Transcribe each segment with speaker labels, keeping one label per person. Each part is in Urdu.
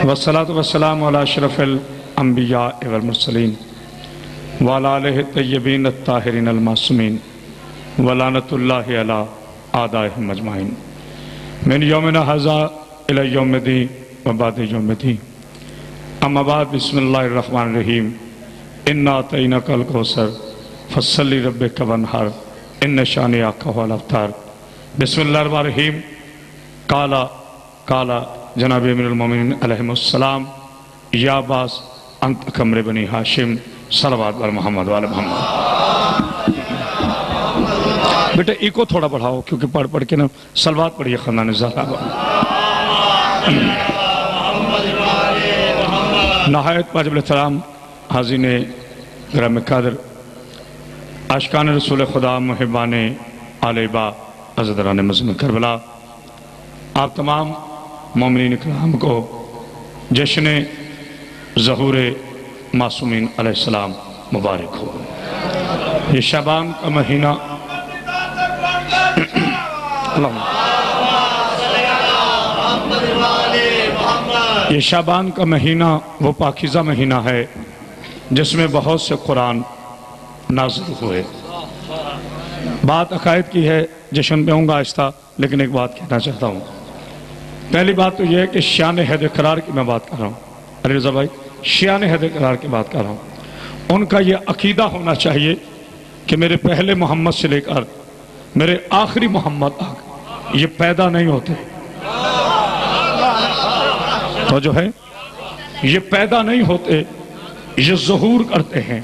Speaker 1: والصلاة والسلام على أشرف الأنبياء والمرسلين وعلى آله الطيبين الطاهرين المعصومين ولعنة الله على أعدائهم أجمعين من يومنا هذا إلى يوم الدين وبعد يوم الدين. أما بعد، بسم الله الرحمن الرحيم. إنا أعطيناك الكوثر فصل لربك وانحر إن شانئك هو الأبتر. بسم الله الرحمن الرحيم. قال جناب امیر المومنین علیہ السلام یا باس انت کمر بنی ہاشم صلوات بر محمد والے محمد. بیٹا ایکو تھوڑا بڑھاؤ کیونکہ پڑھ پڑھ کے نا صلوات پڑھیے خاندان زہرا. نہایت واجب الاحترام حاضرین گرامی قدر عاشقان رسول خدا محبان آل با عزیزان مظلوم کربلا، آپ تمام مومنین اکرام کو جشن ظہور معصومین علیہ السلام مبارک ہو. یہ شعبان کا مہینہ یہ شعبان کا مہینہ وہ پاکیزہ مہینہ ہے جس میں بہت سے قرآن نازل ہوئے. بات عقائد کی ہے، جشن پہ ہوں گا آہستہ، لیکن ایک بات کہنا چاہتا ہوں. پہلی بات تو یہ ہے کہ شیعان حیدر قرار کی میں بات کر رہا ہوں. علی رضا بھائی، شیعان حیدر قرار کی بات کر رہا ہوں. ان کا یہ عقیدہ ہونا چاہیے کہ میرے پہلے محمد سے لے کر میرے آخری محمد تک یہ پیدا نہیں ہوتے. تو جو ہے یہ پیدا نہیں ہوتے، یہ ظہور کرتے ہیں.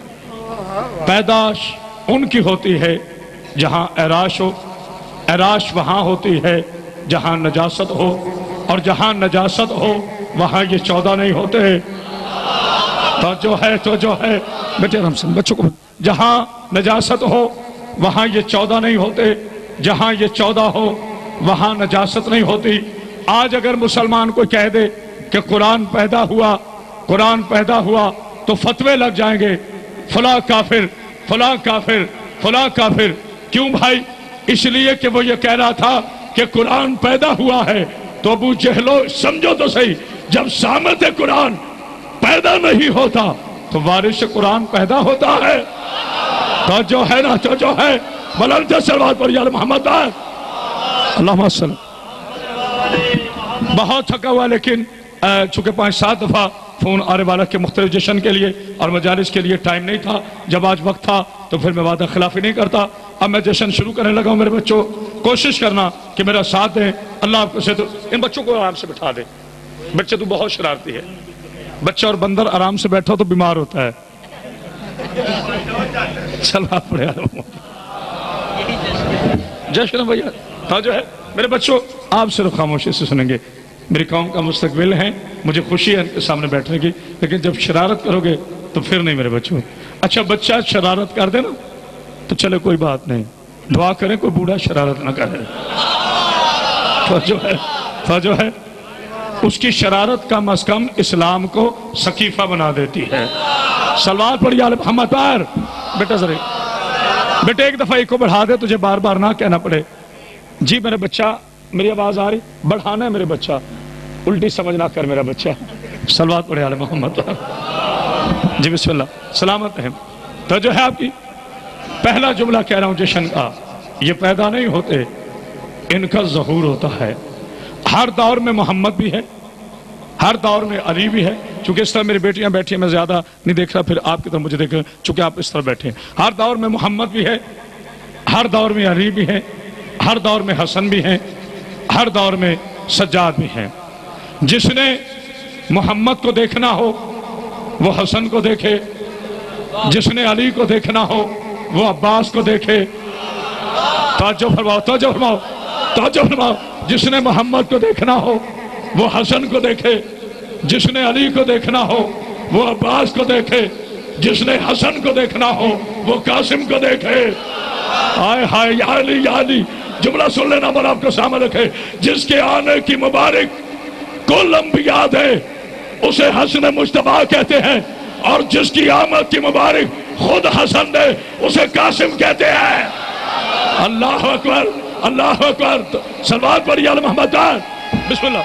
Speaker 1: پیداش ان کی ہوتی ہے جہاں عراش ہو، عراش وہاں ہوتی ہے جہاں نجاست ہو، اور جہاں نجاست ہو وہاں یہ 14 نہیں ہوتے. تو جو ہے بیٹے رحم سے بچوں کو، جہاں نجاست ہو وہاں یہ 14 نہیں ہوتے، جہاں یہ 14 ہو وہاں نجاست نہیں ہوتی. آج اگر مسلمان کو کہہ دے کہ قرآن پیدا ہوا تو فتوے لگ جائیں گے، فلاں کافر فلاں کافر فلاں کافر. کیوں بھائی؟ اس لیے کہ وہ یہ کہہ رہا تھا کہ قرآن پیدا ہوا ہے. تو ابو جہلو سمجھو تو صحیح، جب سامت قرآن پیدا نہیں ہوتا تو وارث قرآن پیدا ہوتا ہے. تو جو ہے نا، تو جو ہے بلند صلوات پر یا محمد اللہم صلی. بہت تھکا ہوا، لیکن چونکہ 5-7 دفعہ فون آنے والا کے مختلف جشن کے لیے اور مجالس کے لیے ٹائم نہیں تھا. جب آج وقت تھا تو پھر میں وعدہ خلافی نہیں کرتا. اب میں جشن شروع کرنے لگا ہوں. میرے بچوں کوشش کرنا کہ میرا ساتھ دیں. اللہ آپ کو سے تو ان بچوں کو آرام سے بٹھا دے. بچے تو بہت شرارتی ہے. بچہ اور بندر آرام سے بیٹھا تو بیمار ہوتا ہے. چل آپ پڑھے جشن بھیا. ہاں جو ہے میرے بچوں آپ صرف خاموشی سے سنیں گے. میری قوم کا مستقبل ہے، مجھے خوشی ہے ان کے سامنے بیٹھنے کی، لیکن جب شرارت کرو گے تو پھر نہیں میرے بچوں. اچھا بچہ شرارت کر دے نا تو چلے کوئی بات نہیں، دعا کریں کوئی بوڑھا شرارت نہ کرے. تو جو ہے اس کی شرارت کم از کم اسلام کو سقیفہ بنا دیتی ہے. صلوات پڑھی آل محمد پر. بیٹا ذرا بیٹے ایک دفعہ ایک کو بڑھا دے، تجھے بار بار نہ کہنا پڑے. جی میرے بچہ، میری آواز آ رہی؟ بڑھانا ہے میرے بچہ، الٹی سمجھ نہ کر میرا بچہ. صلوات پڑھی آل محمد پر. جی بسم اللہ. سلامت ہے. تو جو ہے آپ کی پہلا جملہ کہہ رہا ہوں جشن کا، یہ پیدا نہیں ہوتے، ان کا ظہور ہوتا ہے. ہر دور میں محمد بھی ہے، ہر دور میں علی بھی ہے. چونکہ اس طرح میری بیٹیاں بیٹھی ہیں، میں زیادہ نہیں دیکھ رہا، پھر آپ کی طرف مجھے دیکھ رہے ہیں چونکہ آپ اس طرح بیٹھے ہیں. ہر دور میں محمد بھی ہے، ہر دور میں علی بھی ہے، ہر دور میں حسن بھی ہیں، ہر دور میں سجاد بھی ہیں. جس نے محمد کو دیکھنا ہو وہ حسن کو دیکھے، جس نے علی کو دیکھنا ہو وہ عباس کو دیکھے. توجہ فرماؤ، توجہ فرماؤ، توجہ فرماؤ. جس نے محمد کو دیکھنا ہو وہ حسن کو دیکھے، جس نے علی کو دیکھنا ہو وہ عباس کو دیکھے، جس نے حسن کو دیکھنا ہو وہ قاسم کو دیکھے. آئے ہائے یا علی یا علی. جملہ سن لینا پر آپ کو سامنے رکھے. جس کے آنے کی مبارک کل انبیاء دے اسے حسن مصطفیٰ کہتے ہیں، اور جس کی آمد کی مبارک خود حسن دے اسے قاسم کہتے ہیں. اللہ اکبر، اللہ اکبر. صلوات پڑھی آل محمد. بسم اللہ.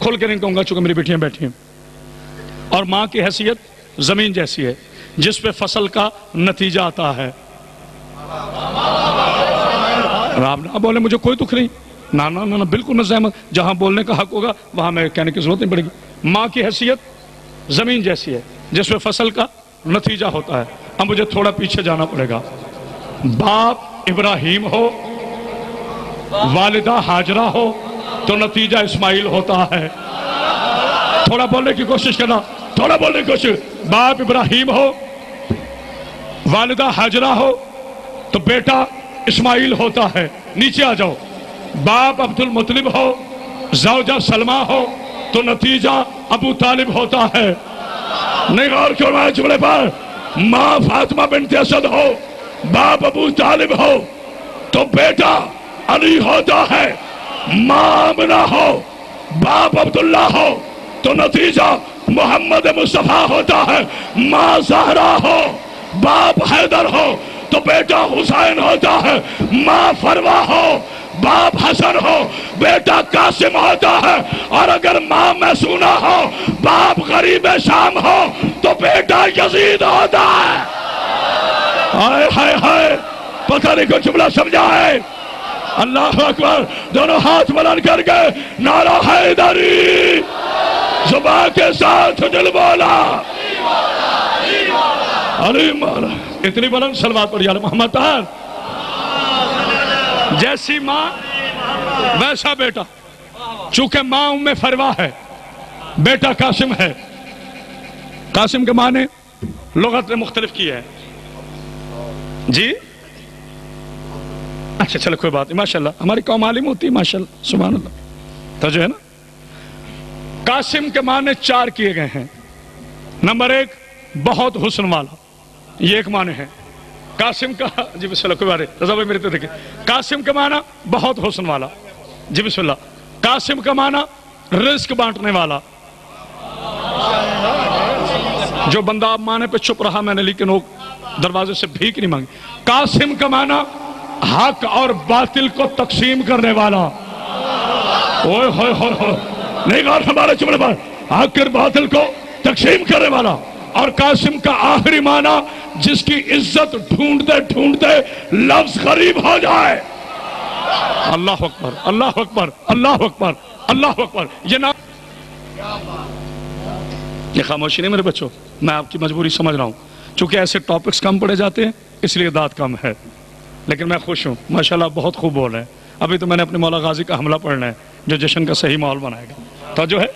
Speaker 1: کھل کے نہیں کہوں گا چونکہ میری بیٹیاں بیٹھی ہیں. اور ماں کی حیثیت زمین جیسی ہے جس پہ فصل کا نتیجہ آتا ہے. آپ نہ بولے مجھے کوئی دکھ نہیں، نا نا نا بالکل میں زحمت، جہاں بولنے کا حق ہوگا وہاں میں کہنے کی ضرورت نہیں پڑے گی. ماں کی حیثیت زمین جیسی ہے جس پہ فصل کا نتیجہ ہوتا ہے. اب مجھے تھوڑا پیچھے جانا پڑے گا. باپ ابراہیم ہو، والدہ ہاجرہ ہو تو نتیجہ اسماعیل ہوتا ہے. تھوڑا بولنے کی کوشش کرنا، تھوڑا بولنے کی کوشش. باپ ابراہیم ہو، والدہ ہاجرہ ہو تو بیٹا اسماعیل ہوتا ہے. نیچے آ جاؤ. باپ عبد المطلب ہو، زوجہ سلمہ ہو تو نتیجہ ابو طالب ہوتا ہے. نہیں غور کیوں میں جملے پر. ماں فاطمہ بنت اسد ہو، باپ ابو طالب ہو تو بیٹا علی ہوتا ہے. ماں آمنہ ہو، باپ عبداللہ ہو تو نتیجہ محمد مصطفیٰ ہوتا ہے. ماں زہرا ہو، باپ حیدر ہو تو بیٹا حسین ہوتا ہے. ماں فروا ہو، باپ حسن ہو بیٹا قاسم ہوتا ہے. اور اگر ماں محسونہ ہو، باپ غریب شام ہو تو بیٹا یزید ہوتا ہے. ہائے ہائے ہائے، پتہ نہیں کوئی جملہ سمجھا ہے. اللہ اکبر. دونوں ہاتھ بلند کر کے نعرہ حیدری زبان کے ساتھ دل بولا علی مولا. اتنی بلند صلوات پڑھی علی محمد طاہر. جیسی ماں ویسا بیٹا. چونکہ ماں ام فروا ہے، بیٹا قاسم ہے. قاسم کے معنی لغت نے مختلف کی ہے جی. اچھا چلو کوئی بات نہیں، ماشاءاللہ ہماری قوم عالم ہوتی ہے ماشاءاللہ سبحان اللہ. تو جو ہے نا قاسم کے معنی 4 کیے گئے ہیں. نمبر 1 بہت حسن والا، یہ ایک معنی ہے. قاسم کا جی بسم اللہ کوئی بات نہیں، رضا بھائی میرے تو دیکھیں. قاسم کا معنی بہت حسن والا جی بسم اللہ. قاسم کا معنی رزق بانٹنے والا. جو بندہ آپ معنی پہ چھپ رہا میں نے لیکن وہ دروازے سے بھیک نہیں مانگی. قاسم کا معنی حق اور باطل کو تقسیم کرنے والا. اوئے ہوئے ہوئے ہوئے نہیں غور ہمارے جملے پر. حق اور باطل کو تقسیم کرنے والا. اور قاسم کا آخری معنی جس کی عزت ڈھونڈتے ڈھونڈتے لفظ غریب ہو جائے. اللہ اکبر اللہ اکبر اللہ اکبر اللہ اکبر. یہ خاموشی نہیں میرے بچوں، میں آپ کی مجبوری سمجھ رہا ہوں. چونکہ ایسے ٹاپکس کم پڑے جاتے ہیں اس لیے داد کم ہے، لیکن میں خوش ہوں ماشاءاللہ بہت خوب بول رہے ہیں. ابھی تو میں نے اپنے مولا غازی کا حملہ پڑھنا ہے جو جشن کا صحیح ماحول بنائے گا. تو جو ہے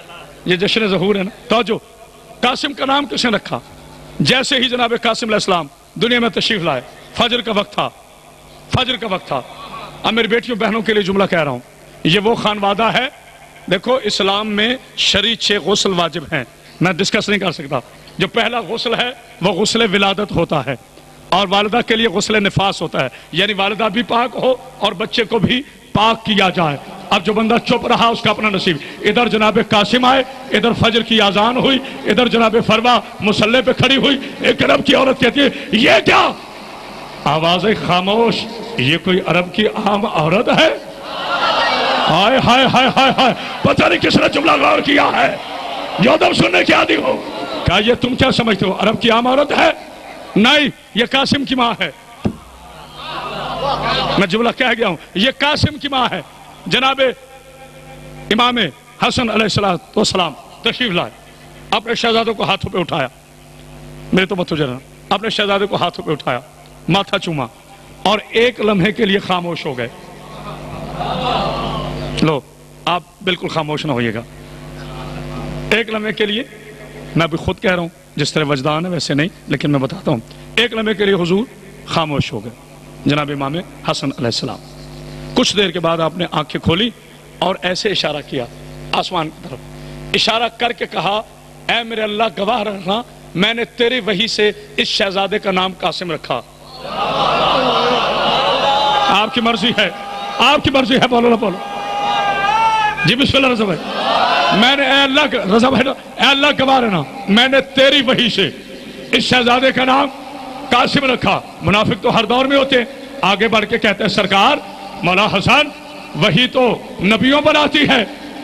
Speaker 1: یہ جشن ظہور ہے نا. تو جو قاسم کا نام کس نے رکھا؟ جیسے ہی جناب قاسم علیہ السلام دنیا میں تشریف لائے، فجر کا وقت تھا. فجر کا وقت تھا. اب میری بیٹیوں بہنوں کے لیے جملہ کہہ رہا ہوں. یہ وہ خانوادہ ہے، دیکھو اسلام میں شرعی 6 غسل واجب ہیں، میں ڈسکس نہیں کر سکتا. جو پہلا غسل ہے وہ غسل ولادت ہوتا ہے، اور والدہ کے لیے غسل نفاس ہوتا ہے، یعنی والدہ بھی پاک ہو اور بچے کو بھی پاک کیا جائے. اب جو بندہ چپ رہا اس کا اپنا نصیب. ادھر جناب قاسم آئے، ادھر فجر کی اذان ہوئی، ادھر جناب فروا مصلی پہ کھڑی ہوئی. ایک عرب کی عورت کہتی ہے یہ کیا؟ آواز خاموش. یہ کوئی عرب کی عام عورت ہے؟ ہائے ہائے ہائے ہائے ہائے، پتہ نہیں کس نے جملہ غور کیا ہے. جو دم سننے کی عادی ہو. کہا یہ تم کیا سمجھتے ہو عرب کی عام عورت ہے؟ نہیں، یہ قاسم کی ماں ہے. میں جملہ کہہ گیا ہوں، یہ قاسم کی ماں ہے. جناب امام حسن علیہ السلام تشریف لائے، اپنے شہزادوں کو ہاتھوں پہ اٹھایا. میرے تو مت جرنا. اپنے شہزادے کو ہاتھوں پہ اٹھایا، ماتھا چوما اور ایک لمحے کے لیے خاموش ہو گئے. لو آپ بالکل خاموش نہ ہوئیے گا. ایک لمحے کے لیے، میں بھی خود کہہ رہا ہوں جس طرح وجدان ہے ویسے نہیں لیکن میں بتاتا ہوں. ایک لمحے کے لیے حضور خاموش ہو گئے جناب امام حسن علیہ السلام. کچھ دیر کے بعد آپ نے آنکھیں کھولی اور ایسے اشارہ کیا آسمان کی طرف. اشارہ کر کے کہا اے میرے اللہ گواہ رہنا میں نے تیری وحی سے اس شہزادے کا نام قاسم رکھا. آپ کی مرضی ہے، آپ کی مرضی ہے، بولو نہ بولو جی بسم اللہ. رضا بھائی میں نے اے اللہ رضا بھائی اے اللہ گواہ رہنا میں نے تیری وحی سے اس شہزادے کا نام قاسم رکھا. منافق تو ہر دور میں ہوتے ہیں. آگے بڑھ کے کہتے ہیں سرکار مولا حسن وحی تو نبیوں پر آتی ہے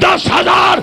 Speaker 1: 10,000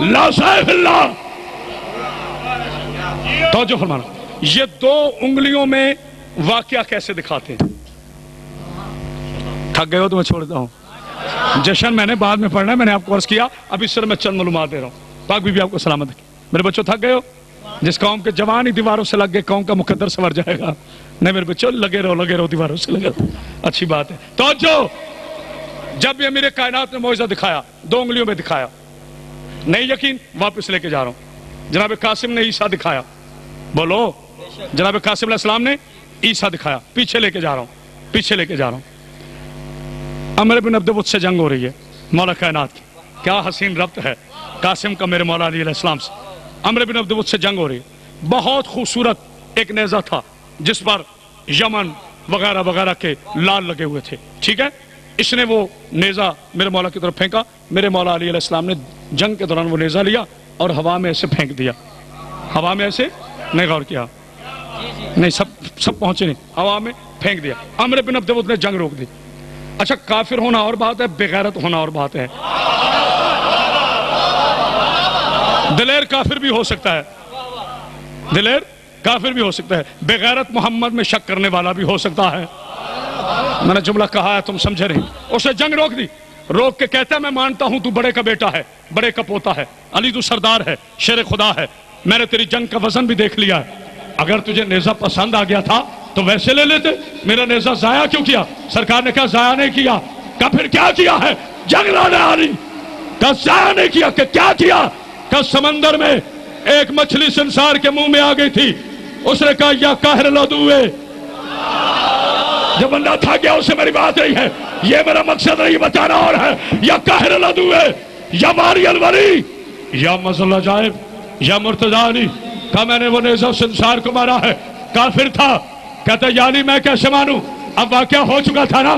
Speaker 1: لا سیف اللہ. توجہ فرمانا. یہ دو انگلیوں میں واقعہ کیسے دکھاتے ہیں؟ تھک گئے ہو تو میں چھوڑ دیتا ہوں. جشن میں نے بعد میں پڑھنا ہے، میں نے آپ کو عرض کیا، ابھی صرف میں چند معلومات دے رہا ہوں. پاک بی بی آپ کو سلامت رکھے. میرے بچوں تھک گئے ہو؟ جس قوم کے جوان ہی دیواروں سے لگ گئے قوم کا مقدر سنور جائے گا. نہیں میرے بچوں لگے رہو دیواروں سے لگے رہو. اچھی بات ہے. توجہ. جب یہ میرے کائنات نے معجزہ دکھایا، دو انگلیوں میں دکھایا، نہیں یقین واپس لے کے جا رہا ہوں. جناب قاسم نے عیسیٰ دکھایا. بولو. جناب قاسم علیہ السلام نے عیسیٰ دکھایا. پیچھے لے کے جا رہا ہوں. عمر بن عبد الوت سے جنگ ہو رہی ہے مولا کائنات کی. کیا حسین ربط ہے قاسم کا میرے مولا علیہ السلام سے. عمر بن عبد الوت سے جنگ ہو رہی ہے. بہت خوبصورت ایک نیزہ تھا جس پر یمن وغیرہ وغیرہ کے لال لگے ہوئے تھے. ٹھیک ہے. اس نے وہ نیزہ میرے مولا کی طرف پھینکا. میرے مولا علیہ السلام نے جنگ کے دوران وہ نیزہ لیا اور ہوا میں ایسے پھینک دیا. ہوا میں ایسے نہیں غور کیا؟ نہیں سب پہنچے نہیں. ہوا میں پھینک دیا. عمر بن عبد الوت نے جنگ روک دی. اچھا کافر ہونا اور بات ہے، بغیرت ہونا اور بات ہے. دلیر کافر بھی ہو سکتا ہے، دلیر کافر بھی ہو سکتا ہے، بغیرت محمد میں شک کرنے والا بھی ہو سکتا ہے. میں نے جملہ کہا ہے تم سمجھے نہیں. اسے جنگ روک دی. روک کے کہتا ہے میں مانتا ہوں تو بڑے کا بیٹا ہے، بڑے کا پوتا ہے، علی تو سردار ہے، شیر خدا ہے. میں نے تیری جنگ کا وزن بھی دیکھ لیا ہے. اگر تجھے نیزہ پسند آ گیا تھا تو ویسے لے لیتے. میرا نیزہ ضائع کیوں کیا؟ سرکار نے کہا ضائع نہیں کیا. کہا پھر کیا کیا ہے؟ جنگ لانے آلی. کہا ضائع نہیں کیا. کہ کیا کیا؟ کہا سمندر میں ایک مچھلی سنسار کے منہ میں آ گئی تھی. اس نے کہا یا قاہر العدوے. جب بندہ تھا گیا اسے میری بات رہی ہے، یہ میرا مقصد نہیں بتانا اور ہے. یا قاہر العدوے یا ماری الولی یا مزل عجائب یا مرتضی علی. کہا میں نے وہ نیزہ سنسار کو مارا ہے. کافر تھا. کہتا یعنی میں کیسے مانوں؟ اب واقعہ ہو چکا تھا نا،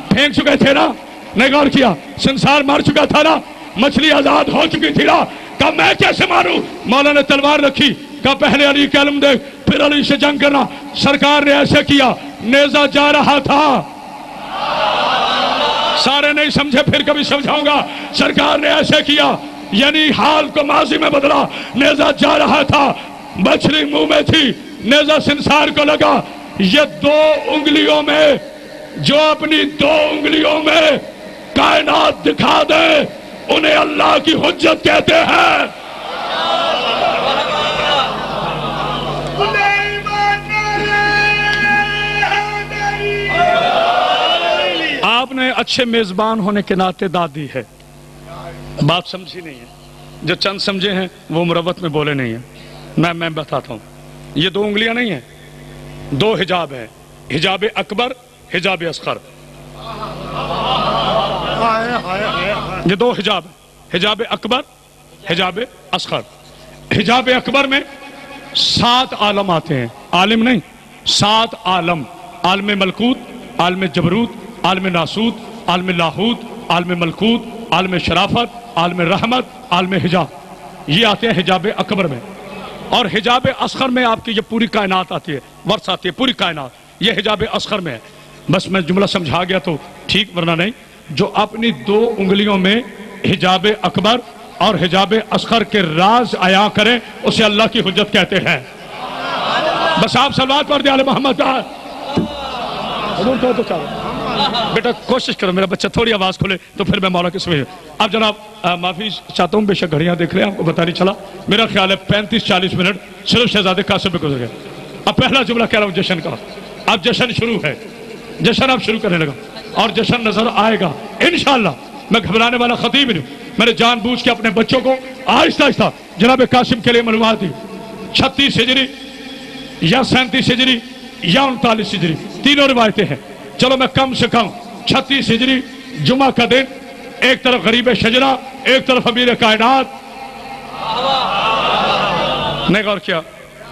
Speaker 1: پھینک چکے تھے نا، نہیں غور کیا؟ سنسار مار چکا تھا نا، مچھلی آزاد ہو چکی تھی نا. کہا میں کیسے ماروں؟ مولا نے تلوار رکھی. کہا پہلے علی کا علم دیکھ پھر علی سے جنگ کرنا. سرکار نے ایسے کیا، نیزہ جا رہا تھا. سارے نہیں سمجھے پھر کبھی سمجھاؤں گا. سرکار نے ایسے کیا یعنی حال کو ماضی میں بدلا. نیزہ جا رہا تھا، مچھلی منہ میں تھی، نیزہ سنسار کو لگا. یہ دو انگلیوں میں جو اپنی دو انگلیوں میں کائنات دکھا دے انہیں اللہ کی حجت کہتے ہیں. آپ نے اچھے میزبان ہونے کے ناطے داد دی ہے. بات سمجھی نہیں ہے. جو چند سمجھے ہیں وہ مروت میں بولے نہیں ہیں. میں بتاتا ہوں. یہ دو انگلیاں نہیں ہیں، دو حجاب ہیں. حجاب اکبر، حجاب اصغر. یہ دو حجاب ہیں، حجاب اکبر، حجاب اصغر. حجاب اکبر میں 7 عالم آتے ہیں. عالم نہیں، 7 عالم. عالم ملکوت، عالم جبروت، عالم ناسوت، عالم لاہوت، عالم ملکوت، عالم شرافت، عالم رحمت، عالم حجاب. یہ آتے ہیں حجاب اکبر میں. اور حجاب اصغر میں آپ کی یہ پوری کائنات آتی ہے، ورث آتی ہے پوری کائنات. یہ حجاب اصغر میں ہے. بس میں جملہ سمجھا گیا تو ٹھیک، ورنہ نہیں. جو اپنی 2 انگلیوں میں حجاب اکبر اور حجاب اصغر کے راز عیاں کریں اسے اللہ کی حجت کہتے ہیں. بس آپ صلوات پڑھ دیں آل محمد. بیٹا کوشش کرو میرا بچہ تھوڑی آواز کھولے تو پھر میں مولا کے سمجھ. اب جناب معافی چاہتا ہوں، بے شک گھڑیاں دیکھ رہے ہیں، آپ کو پتہ نہیں چلا. میرا خیال ہے 35-40 منٹ صرف شہزادے قاسم پہ گزر گئے. اب پہلا جملہ کہہ رہا ہوں جشن کا. اب جشن شروع ہے، جشن اب شروع کرنے لگا اور جشن نظر آئے گا انشاءاللہ. میں گھبرانے والا خطیب نہیں ہوں. میں نے جان بوجھ کے اپنے بچوں کو آہستہ آہستہ جناب قاسم کے لیے معلومات دی. 36 ہجری یا 37 ہجری یا 39 ہجری، تینوں روایتیں ہیں. چلو میں کم سے کم 36 ہجری جمعہ کا دن، ایک طرف غریب شجرہ، ایک طرف امیر کائنات. نہیں غور کیا،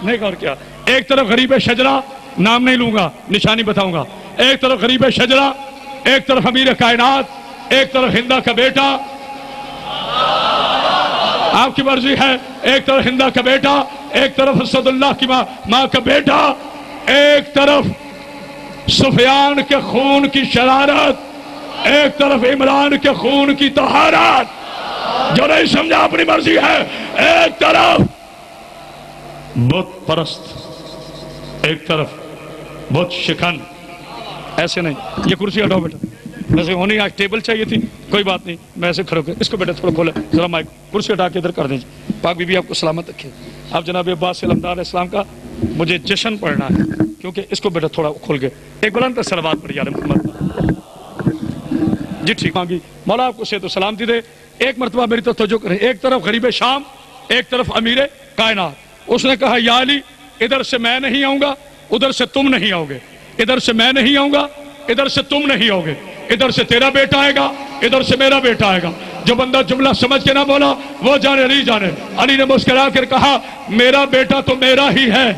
Speaker 1: نہیں غور کیا. ایک طرف غریب شجرہ، نام نہیں لوں گا، نشانی بتاؤں گا. ایک طرف غریب شجرہ، ایک طرف امیر کائنات، ایک طرف ہندہ کا بیٹا. آپ کی مرضی ہے. ایک طرف ہندہ کا بیٹا، ایک طرف اسد اللہ کی ماں کا بیٹا، ایک طرف سفیان کے خون کی شرارت، ایک طرف عمران کے خون کی طہارت. جو نہیں سمجھا اپنی مرضی ہے. ایک طرف بت پرست، ایک طرف بت شکن. ایسے نہیں. یہ کرسی ہٹاؤ بیٹا. ویسے ہونی آج ٹیبل چاہیے تھی، کوئی بات نہیں، میں ایسے کھڑے ہو کے اس کو بیٹا تھوڑا کھولے ذرا مائک، کرسی ہٹا کے ادھر کر دیجیے. پاک بی بی آپ کو سلامت رکھے. اب جناب عباس علمدار علیہ السلام کا مجھے جشن پڑھنا ہے، کیونکہ اس کو بیٹا تھوڑا کھول کے ایک بلند صلوات پڑھی یا محمد. جی ٹھیک مانگی. مولا آپ کو صحت و سلامتی دے. ایک مرتبہ میری تو توجہ کریں. ایک طرف غریب شام، ایک طرف امیر کائنات. اس نے کہا یا علی ادھر سے میں نہیں آؤں گا، ادھر سے تم نہیں آؤ گے. ادھر سے میں نہیں آؤں گا، ادھر سے تم نہیں آؤ گے. ادھر سے تیرا بیٹا آئے گا، ادھر سے میرا بیٹا آئے گا. جو بندہ جملہ سمجھ کے نہ بولا وہ جانے علی جانے. علی نے مسکرا کر کہا میرا بیٹا تو میرا ہی ہے.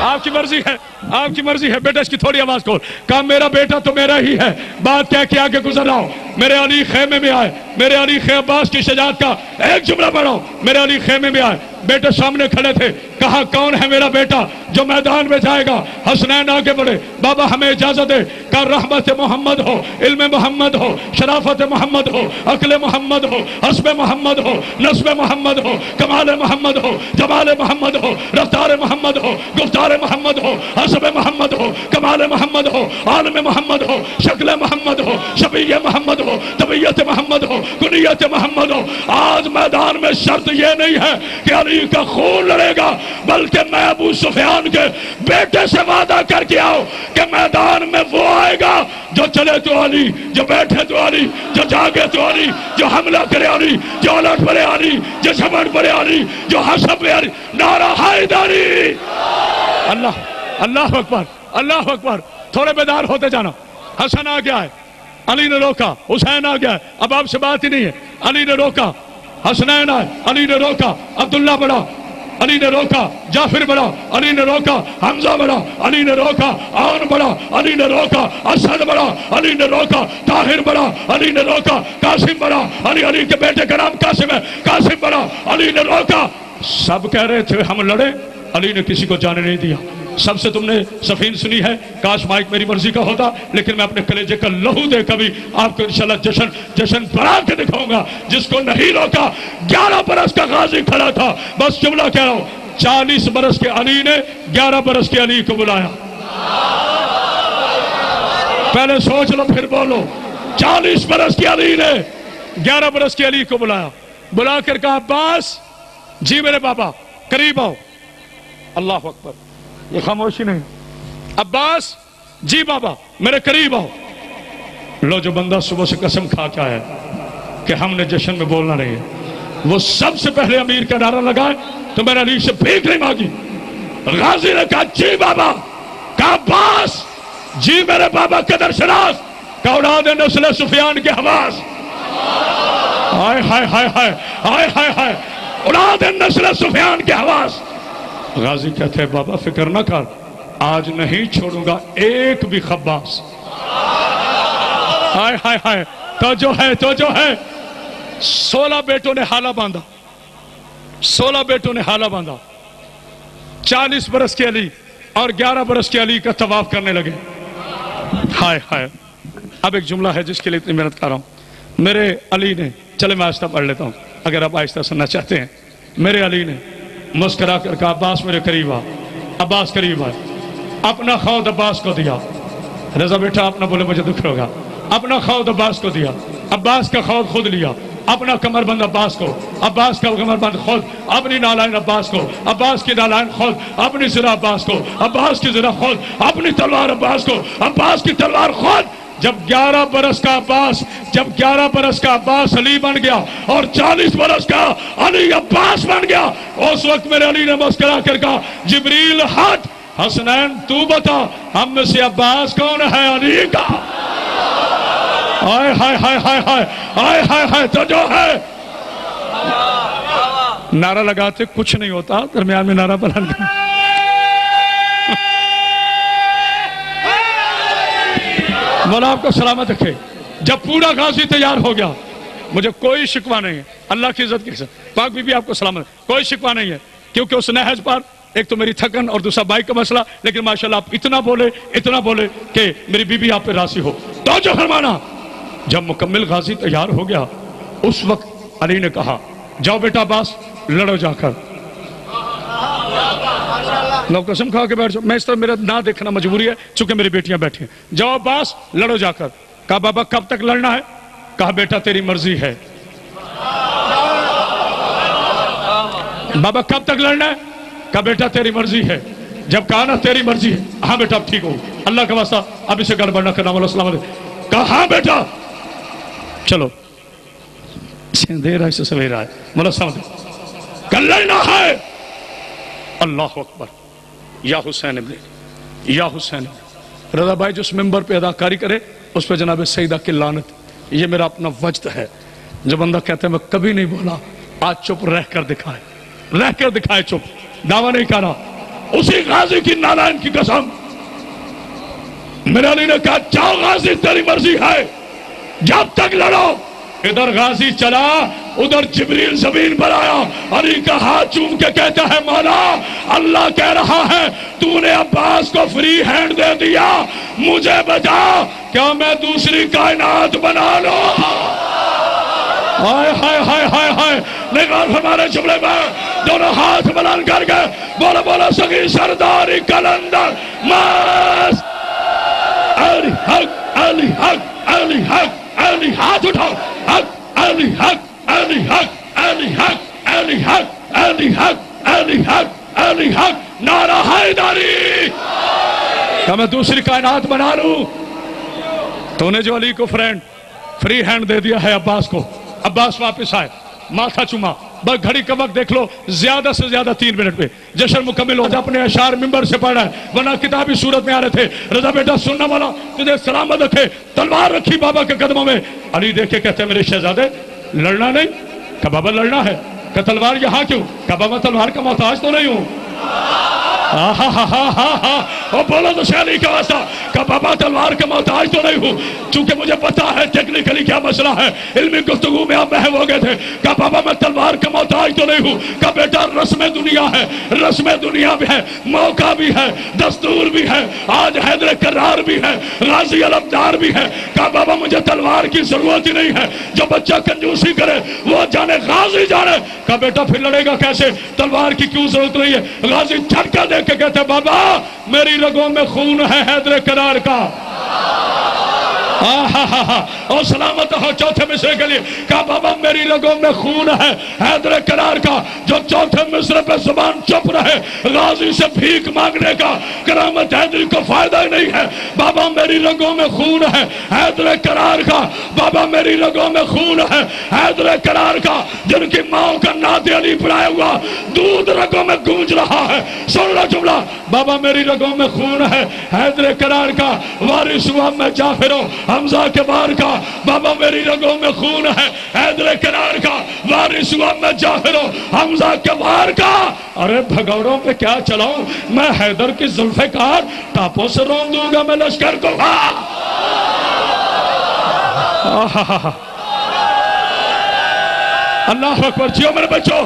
Speaker 1: آپ کی مرضی ہے، آپ کی مرضی ہے. بیٹا اس کی تھوڑی آواز کھول. کہا میرا بیٹا تو میرا ہی ہے. بات کہہ کے آگے گزر رہا ہوں. میرے علی خیمے میں آئے. میرے علی عباس کی شجاعت کا ایک جملہ پڑھا. میرے علی خیمے میں آئے. بیٹے سامنے کھڑے تھے. کہا کون ہے میرا بیٹا جو میدان میں جائے گا؟ حسنین آگے بڑھے. بابا ہمیں اجازت دے. کہا رحمت محمد ہو، علم محمد ہو، شرافت محمد ہو، عقل محمد ہو، حسب محمد ہو، نسب محمد ہو، کمال محمد ہو، جمال محمد ہو، رفتار محمد ہو، گفتار محمد ہو، حسب محمد ہو، کمال محمد ہو، عالم محمد ہو، شکل محمد ہو، شبیہ محمد ہو، طبیعت محمد ہو، کنیت محمد ہو. آج میدان میں شرط یہ نہیں ہے کہ علی کا خون لڑے گا، بلکہ میں ابو سفیان کے بیٹے سے وعدہ کر کے آؤ کہ میدان میں وہ آئے گا جو چلے تو علی، جو بیٹھے تو علی، جو جاگے تو علی، جو حملہ کرے علی، جو الٹ پڑے علی، جو جھپٹ پڑے علی، جو حسب پہ علی. نعرہ حیدری. اللہ اللہ اکبر، اللہ اکبر. تھوڑے بیدار ہوتے جانا. حسن آ گیا ہے، علی نے روکا. حسین آ گیا ہے، اب آپ سے بات ہی نہیں ہے. علی نے روکا. حسنین آئے، علی نے روکا. عبداللہ بڑھا، علی نے روکا. جعفر بڑھا، علی نے روکا. حمزہ بڑھا، علی نے روکا. عون بڑھا، علی نے روکا. اسد بڑھا، علی نے روکا. طاہر بڑھا، علی نے روکا. قاسم بڑھا، علی کے بیٹے کا نام قاسم ہے. قاسم بڑھا، علی نے روکا. سب کہہ رہے تھے ہم لڑے، علی نے کسی کو جانے نہیں دیا. سب سے تم نے سفین سنی ہے. کاش مائک میری مرضی کا ہوتا، لیکن میں اپنے کلیجے کا لہو دے کبھی آپ کو انشاءاللہ جشن بنا کے دکھاؤں گا. جس کو نہیں روکا 11 برس کا غازی کھڑا تھا. بس جملہ کہہ رہا ہوں، 40 برس کے علی نے 11 برس کے علی کو بلایا. پہلے سوچ لو پھر بولو. 40 برس کے علی نے 11 برس کے علی کو بلایا. بلا کر کہا عباس جی میرے بابا قریب آؤ. اللہ اکبر. یہ خاموشی نہیں. عباس جی بابا میرے قریب آؤ. لو جو بندہ صبح سے قسم کھا کے آیا کہ ہم نے جشن میں بولنا نہیں ہے، وہ سب سے پہلے امیر کا نعرہ لگائے تو میں نے علی سے بھیک نہیں مانگی. غازی نے کہا جی بابا. کہا عباس جی میرے بابا قدر شناس. کہا اڑا دے نسل سفیان کے حواس. ہائے ہائے ہائے ہائے ہائے ہائے ہائے. اڑا دے نسل سفیان کے حواس. غازی کہتے ہیں بابا فکر نہ کر، آج نہیں چھوڑوں گا ایک بھی خباس. ہائے ہائے ہائے. تو جو ہے 16 بیٹوں نے حالہ باندھا. 16 بیٹوں نے حالہ باندھا. 40 برس کے علی اور 11 برس کے علی کا طواف کرنے لگے. ہائے ہائے. اب ایک جملہ ہے جس کے لیے اتنی محنت کر رہا ہوں. میرے علی نے، چلے میں آہستہ پڑھ لیتا ہوں اگر آپ آہستہ سننا چاہتے ہیں. میرے علی نے مسکرا کر کہا عباس میرے قریب آ. عباس قریب آئے. اپنا خود عباس کو دیا. رضا بیٹا آپ نہ بولے مجھے دکھ ہوگا. اپنا خود عباس کو دیا. عباس کا خود خود لیا. اپنا کمر بند عباس کو، عباس کا کمر بند خود. اپنی نالائن عباس کو، عباس کی نالائن خود. اپنی زرہ عباس کو، عباس کی زرہ خود. اپنی تلوار عباس کو، عباس کی تلوار خود. جب 11 برس کا عباس علی بن گیا اور 40 برس کا علی عباس بن گیا، اس وقت میرے علی نے مسکرا کر کہا جبریل ہٹ. حسنین تو بتا ہم میں سے عباس کون ہے علی کا؟ ہائے ہائے ہائے ہائے ہائے ہائے ہائے ہائے. تو جو ہے نعرہ لگاتے کچھ نہیں ہوتا، درمیان میں نعرہ بلند کرنا. مولا آپ کو سلامت رکھے. جب پورا غازی تیار ہو گیا، مجھے کوئی شکوہ نہیں ہے اللہ کی عزت کے ساتھ. پاک بی بی آپ کو سلامت، کوئی شکوہ نہیں ہے، کیونکہ اس نہج پر ایک تو میری تھکن اور دوسرا بائک کا مسئلہ، لیکن ماشاءاللہ آپ اتنا بولے کہ میری بیوی آپ پہ راضی ہو۔ توجہ فرمانا، جب مکمل غازی تیار ہو گیا اس وقت علی نے کہا جاؤ بیٹا عباس لڑو جا کر۔ لو قسم کھا کے بیٹھ جاؤ، میں اس طرح میرا نہ دیکھنا مجبوری ہے چونکہ میری بیٹیاں بیٹھی ہیں۔ جاؤ عباس لڑو جا کر۔ کہا بابا کب تک لڑنا ہے؟ کہا بیٹا تیری مرضی ہے۔ بابا کب تک لڑنا ہے؟ کہا بیٹا تیری مرضی ہے۔ جب کہا نا تیری مرضی ہے، ہاں بیٹا اب ٹھیک ہو، اللہ کا واسطہ اب اسے گڑبڑ نہ کرنا، مولا السلام علیکم۔ کہا ہاں بیٹا چلو، دیر ہے سے سویرا ہے، مولا السلام علیکم، کل لڑنا ہے۔ اللہ اکبر، یا حسین ابن یا حسین ابن۔ رضا بھائی جو اس ممبر پہ اداکاری کرے اس پہ جناب سیدہ کی لعنت۔ یہ میرا اپنا وجد ہے، جو بندہ کہتا ہے میں کبھی نہیں بولا، آج چپ رہ کر دکھائے چپ، دعویٰ نہیں کرا۔ اسی غازی کی نالائن کی قسم، میرے علی نے کہا جاؤ غازی تیری مرضی ہے، جب تک لڑو۔ ادھر غازی چلا، ادھر جبریل زمین پر آیا، علی کا ہاتھ چوم کے کہتا ہے مولا اللہ کہہ رہا ہے تو نے عباس کو فری ہینڈ دے دیا، مجھے بچا، کیا میں دوسری کائنات بنا لوں؟ ہائے ہائے ہائے ہائے ہائے، نگار ہمارے جملے میں دونوں ہاتھ بلند کر کے بولا بولا سگی سرداری کلندر مست علی حق علی حق علی حق علی، ہاتھ اٹھاؤ، حق علی حق علی حق علی حق علی حق علی حق علی حق علی حق، نعرہ حیدری۔ کہ میں دوسری کائنات بنا لوں؟ تو نے جو علی کو فری ہینڈ دے دیا ہے عباس کو، عباس واپس آئے، ماتھا چوما، بس گھڑی کا وقت دیکھ لو، زیادہ سے زیادہ 3 منٹ میں جشن مکمل ہو جائے۔ اپنے اشعار ممبر سے پڑھ رہا ہے، ورنہ کتابی صورت میں آ رہے تھے۔ رضا بیٹا سننا والا تجھے سلامت رکھے، تلوار رکھی بابا کے قدموں میں۔ علی دیکھے کہتے ہیں میرے شہزادے لڑنا نہیں؟ کہ بابا لڑنا ہے۔ کہ تلوار یہاں کیوں؟ کہ بابا تلوار کا محتاج تو نہیں ہوں۔ اور بولو تو علی کا واسطہ، کہ بابا تلوار کا محتاج تو نہیں ہوں، چونکہ مجھے پتا ہے ٹیکنیکلی کیا مسئلہ ہے، علمی گفتگو میں آپ محو ہو گئے تھے۔ کہ بابا میں تلوار کا محتاج تو نہیں ہوں۔ کہ بیٹا رسم دنیا ہے، رسم دنیا بھی ہے، موقع بھی ہے، دستور بھی ہے، آج حیدر کرار بھی ہے، غازی علمدار بھی ہے۔ کہ بابا مجھے تلوار کی ضرورت ہی نہیں ہے، جو بچہ کنجوسی کرے وہ جانے، غازی جانے۔ کہ بیٹا پھر لڑے گا کیسے؟ تلوار کی کیوں ضرورت نہیں ہے؟ غازی جھٹکا دے کے کہتے بابا میری رگوں میں خون ہے حیدر کرار کا۔ اور سلامت ہو چوتھے مصرے کے لیے۔ کہا بابا میری رگوں میں خون ہے حیدر کرار کا، جو چوتھے مصرے پہ زبان چپ رہے غازی سے بھیک مانگنے کا کرامت حیدری کو فائدہ ہی نہیں ہے۔ بابا میری رگوں میں خون ہے حیدر کرار کا، بابا میری رگوں میں خون ہے حیدر کرار کا، جن کی ماں کا نعت علی پڑھایا ہوا دودھ رگوں میں گونج رہا ہے۔ سن لو جملہ، بابا میری رگوں میں خون ہے حیدر کرار کا، وارث ہوا میں جعفر و حمزہ کے بار کا۔ بابا میری رگوں میں خون ہے حیدر کرار کا، وارث ہوا میں جعفر و حمزہ کے بار کا۔ ارے بھگوڑوں پہ کیا چلاؤں میں حیدر کی ذوالفقار، ٹاپوں سے رون دوں گا میں لشکر کو۔ اللہ اکبر، جیو میرے بچوں،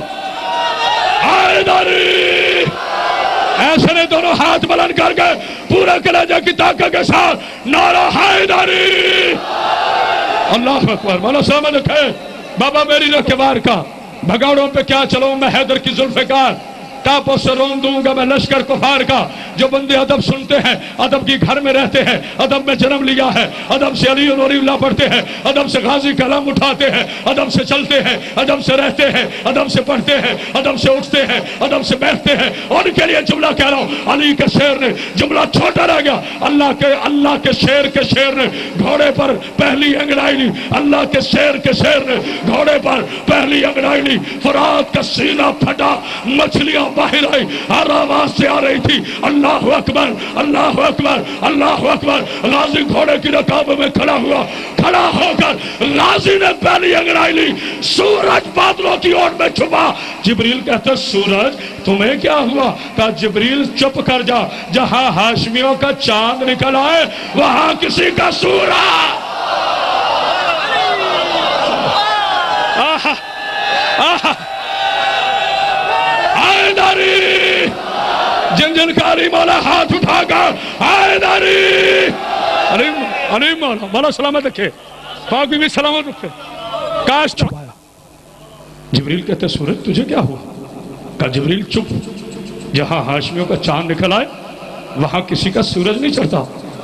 Speaker 1: حیدری۔ ایسے نے دونوں ہاتھ بلند کر کے پورا کلیجہ کی طاقت کے ساتھ نعرہ حیدری۔ اللہ اکبر، مولا سلامت رکھے۔ بابا میری رکھوار کا، بھگوڑوں پہ کیا چلوں میں حیدر کی ذوالفقار، ٹاپوں سے رون دوں گا میں لشکر کفار کا۔ جو بندے ادب سنتے ہیں، ادب کی گھر میں رہتے ہیں، ادب میں جنم لیا ہے، ادب سے علی و اللہ پڑھتے ہیں، ادب سے غازی کلام اٹھاتے ہیں، ادب سے چلتے ہیں، ادب سے رہتے ہیں، ادب سے پڑھتے ہیں، ادب سے اٹھتے ہیں، ادب سے بیٹھتے ہیں۔ اور کے لیے جملہ کہہ رہا ہوں، علی کے شیر نے جملہ چھوٹا رہ گیا، اللہ کے شیر نے گھوڑے پر پہلی انگڑائی لی، اللہ کے شیر نے گھوڑے پر پہلی انگڑائی لی۔ فرات کا سینہ پھٹا، مچھلیاں باہر آئی، ہر آواز سے آ رہی تھی اللہ اکبر اللہ اکبر اللہ اکبر۔ غازی گھوڑے کی رکاب میں کھڑا ہو کر غازی نے پہلی انگڑائی لی، سورج بادلوں کی اوٹ میں چھپا۔ جبریل کہتا سورج تمہیں کیا ہوا؟ کہا جبریل چپ کر جا، جہاں ہاشمیوں کا چاند نکل آئے وہاں کسی کا سورج۔ حیدری جن کا علی مولا ہاتھ اٹھا کر حیدری علی مولا مولا سلامت رکھے، پاک بھی سلامت رکھے، کاش چھپایا۔ جبریل کہتے سورج تجھے کیا ہوا؟ کہا جبریل چپ، جہاں ہاشمیوں کا چاند نکل آئے وہاں کسی کا سورج نہیں چڑھتا۔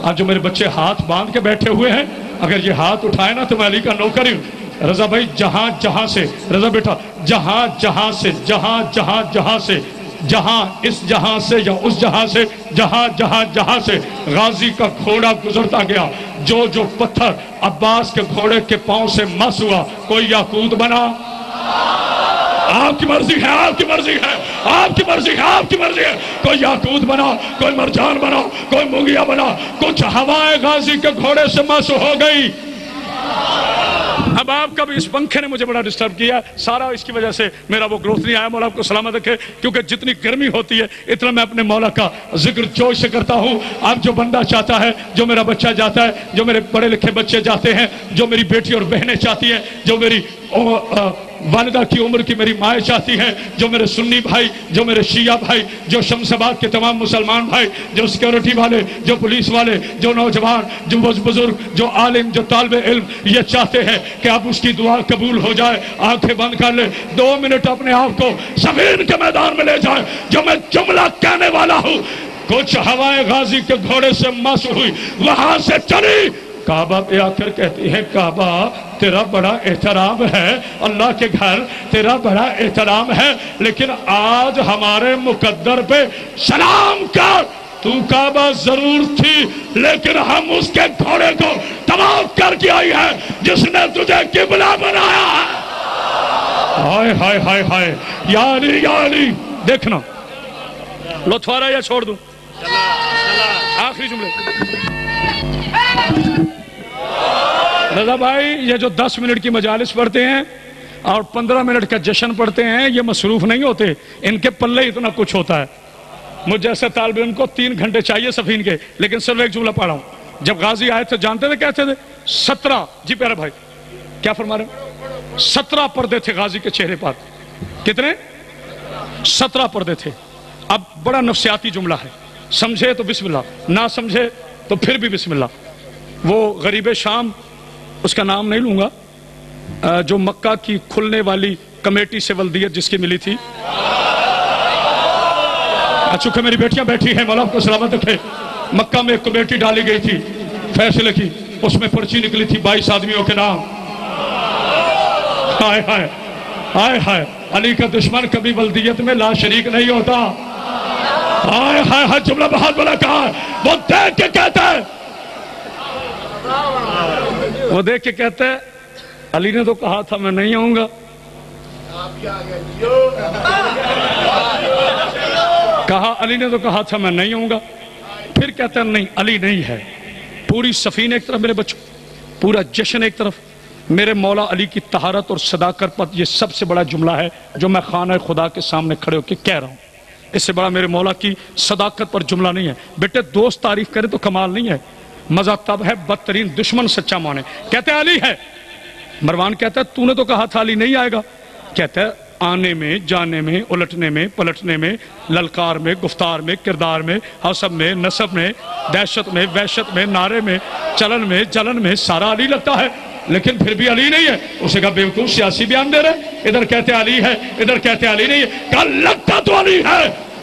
Speaker 1: آج جو میرے بچے ہاتھ باندھ کے بیٹھے ہوئے ہیں، اگر یہ ہاتھ اٹھائے نا تو میں علی کا نوکر ہوں۔ رضا بھائی جہاں جہاں سے، رضا بیٹا جہاں جہاں سے، جہاں جہاں جہاں سے، جہاں اس جہاں سے یا اس جہاں سے، جہاں جہاں جہاں سے غازی کا گھوڑا گزرتا گیا، جو جو پتھر عباس کے گھوڑے کے پاؤں سے مس ہوا، کوئی یاقوت بنا۔ آپ کی مرضی ہے، آپ کی مرضی ہے، آپ کی مرضی ہے، آپ کی مرضی ہے، کوئی یاقوت بنا، کوئی مرجان بنا، کوئی مونگیا بنا، کچھ ہوائیں غازی کے گھوڑے سے مس ہو گئی۔ اب آپ کا بھی اس پنکھے نے مجھے بڑا ڈسٹرب کیا، سارا اس کی وجہ سے میرا وہ گروتھ نہیں آیا، مولا آپ کو سلامت رکھے، کیونکہ جتنی گرمی ہوتی ہے اتنا میں اپنے مولا کا ذکر جوش سے کرتا ہوں۔ اب جو بندہ چاہتا ہے، جو میرا بچہ جاتا ہے، جو میرے پڑھے لکھے بچے جاتے ہیں، جو میری بیٹی اور بہنیں چاہتی ہیں، جو میری والدہ کی عمر کی میری مائیں چاہتی ہیں، جو میرے سنی بھائی، جو میرے شیعہ بھائی، جو شمس آباد کے تمام مسلمان بھائی، جو سیکورٹی والے، جو پولیس والے، جو نوجوان، جو بزرگ، جو عالم، جو طالب علم یہ چاہتے ہیں کہ اب اس کی دعا قبول ہو جائے، آنکھیں بند کر لے، 2 منٹ اپنے آپ کو صفین کے میدان میں لے جائیں۔ جو میں جملہ کہنے والا ہوں، کچھ ہوائیں غازی کے گھوڑے سے مس ہوئی، وہاں سے چلی، کعبہ پہ آ کر کہتی ہے کعبہ تیرا بڑا احترام ہے، اللہ کے گھر تیرا بڑا احترام ہے، لیکن آج ہمارے مقدر پہ سلام کر، تو کعبہ ضرور تھی لیکن ہم اس کے گھوڑے کو طواف کر کے آئی ہے جس نے تجھے قبلہ بنایا ہے۔ ہائے ہائے ہائے ہائے، یا علی یا علی۔ دیکھنا لطف آ رہا ہے یا چھوڑ دوں؟ آخری جملے۔ رضا بھائی یہ جو 10 منٹ کی مجالس پڑھتے ہیں اور 15 منٹ کا جشن پڑھتے ہیں، یہ مصروف نہیں ہوتے، ان کے پلے اتنا کچھ ہوتا ہے۔ مجھ جیسے طالب علم کو 3 گھنٹے چاہیے سفین کے، لیکن صرف ایک جملہ پڑھا ہوں۔ جب غازی آئے تھے جانتے تھے کہتے تھے 17، جی پیارے بھائی کیا فرما رہے ہیں؟ 17 پردے تھے غازی کے چہرے پر۔ کتنے؟ 17 پردے تھے۔ اب بڑا نفسیاتی جملہ ہے، سمجھے تو بسم اللہ، نہ سمجھے تو پھر بھی بسم اللہ۔ وہ غریب شام، اس کا نام نہیں لوں گا، جو مکہ کی کھلنے والی کمیٹی سے ولدیت جس کی ملی تھی، چونکہ میری بیٹیاں بیٹھی ہیں، مولا آپ کو سلامت رکھے، مکہ میں ایک کمیٹی ڈالی گئی تھی فیصلے کی، اس میں پرچی نکلی تھی 22 آدمیوں کے نام۔ ہائے ہائے ہائے ہائے، علی کا دشمن کبھی ولدیت میں لا شریک نہیں ہوتا۔ ہائے ہائے ہائے، جملہ بہت بڑا کہا ہے، وہ دیکھ کے کہتا ہے، وہ دیکھ کے کہتا ہے علی نے تو کہا تھا میں نہیں آؤں گا، کہا علی نے تو کہا تھا میں نہیں آؤں گا، پھر کہتا ہے نہیں علی نہیں ہے۔ پوری سفین ایک طرف میرے بچوں، پورا جشن ایک طرف، میرے مولا علی کی طہارت اور صداقت پر یہ سب سے بڑا جملہ ہے جو میں خانہ خدا کے سامنے کھڑے ہو کے کہہ رہا ہوں۔ اس سے بڑا میرے مولا کی صداقت پر جملہ نہیں ہے۔ بیٹے دوست تعریف کرے تو کمال نہیں ہے، مزہ تب ہے بدترین دشمن سچا مانے۔ کہتے ہیں علی ہے، مروان کہتا ہے تو نے تو کہا تھا علی نہیں آئے گا، کہتا ہے آنے میں، جانے میں، الٹنے میں، پلٹنے میں، للکار میں، گفتار میں، کردار میں، حسب میں، نسب میں، دہشت میں، وحشت میں، نعرے میں، چلن میں، جلن میں سارا علی لگتا ہے، لیکن پھر بھی علی نہیں ہے۔ اسے کہا بیوقوف سیاسی بیان دے رہے، ادھر کہتے علی ہے، ادھر کہتے علی نہیں ہے۔ کہا لگتا تو علی ہے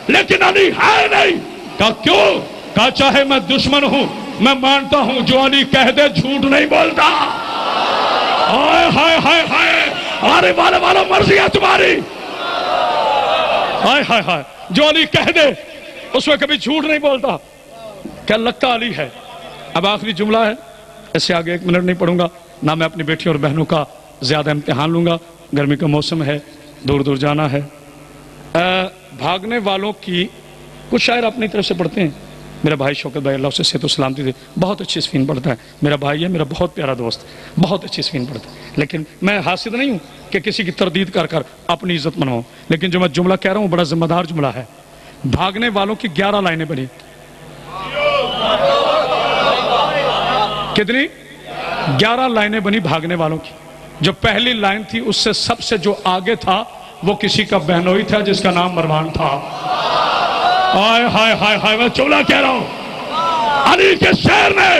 Speaker 1: لیکن علی ہے نہیں۔ کہا کیوں؟ کہا چاہے میں دشمن ہوں، میں مانتا ہوں جو علی کہہ دے جھوٹ نہیں بولتا۔ ہائے ہائے ہائے ہائے، آرے والے والو مرضی ہے تمہاری۔ ہائے ہائے ہائے، جو علی کہہ دے اس میں کبھی جھوٹ نہیں بولتا۔ کیا لگتا علی ہے۔ اب آخری جملہ ہے، اس سے آگے 1 منٹ نہیں پڑھوں گا، نہ میں اپنی بیٹی اور بہنوں کا زیادہ امتحان لوں گا، گرمی کا موسم ہے، دور دور جانا ہے۔ بھاگنے والوں کی کچھ شاعر اپنی طرف سے پڑھتے ہیں۔ میرا بھائی شوکت بھائی اللہ اسے صحت و سلامتی دے، بہت اچھی سفین پڑھتا ہے، میرا بھائی ہے، میرا بہت پیارا دوست، بہت اچھی سفین پڑھتا ہے، لیکن میں حاسد نہیں ہوں کہ کسی کی تردید کر کر اپنی عزت منواؤں، لیکن جو میں جملہ کہہ رہا ہوں بڑا ذمہ دار جملہ ہے۔ بھاگنے والوں کی 11 لائنیں بنی، کتنی؟ 11 لائنیں بنی بھاگنے والوں کی۔ جو پہلی لائن تھی اس سے سب سے جو آگے تھا وہ کسی کا بہنوئی تھا جس کا نام مروان تھا۔ ہائے ہائے ہائے ہائے، میں جملہ کہہ رہا ہوں علی کے شعر میں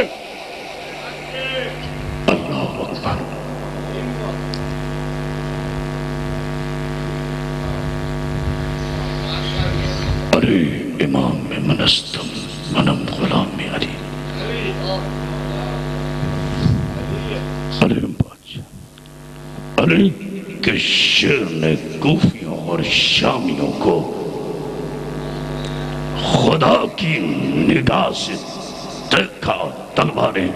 Speaker 1: اللہ اکبر. علی امام میں منستم منم غلام میں علی. علی بادشاہ، علی کے شعر نے کوفیوں اور شامیوں کو خدا کی نگاہ سے دیکھا، تلواریں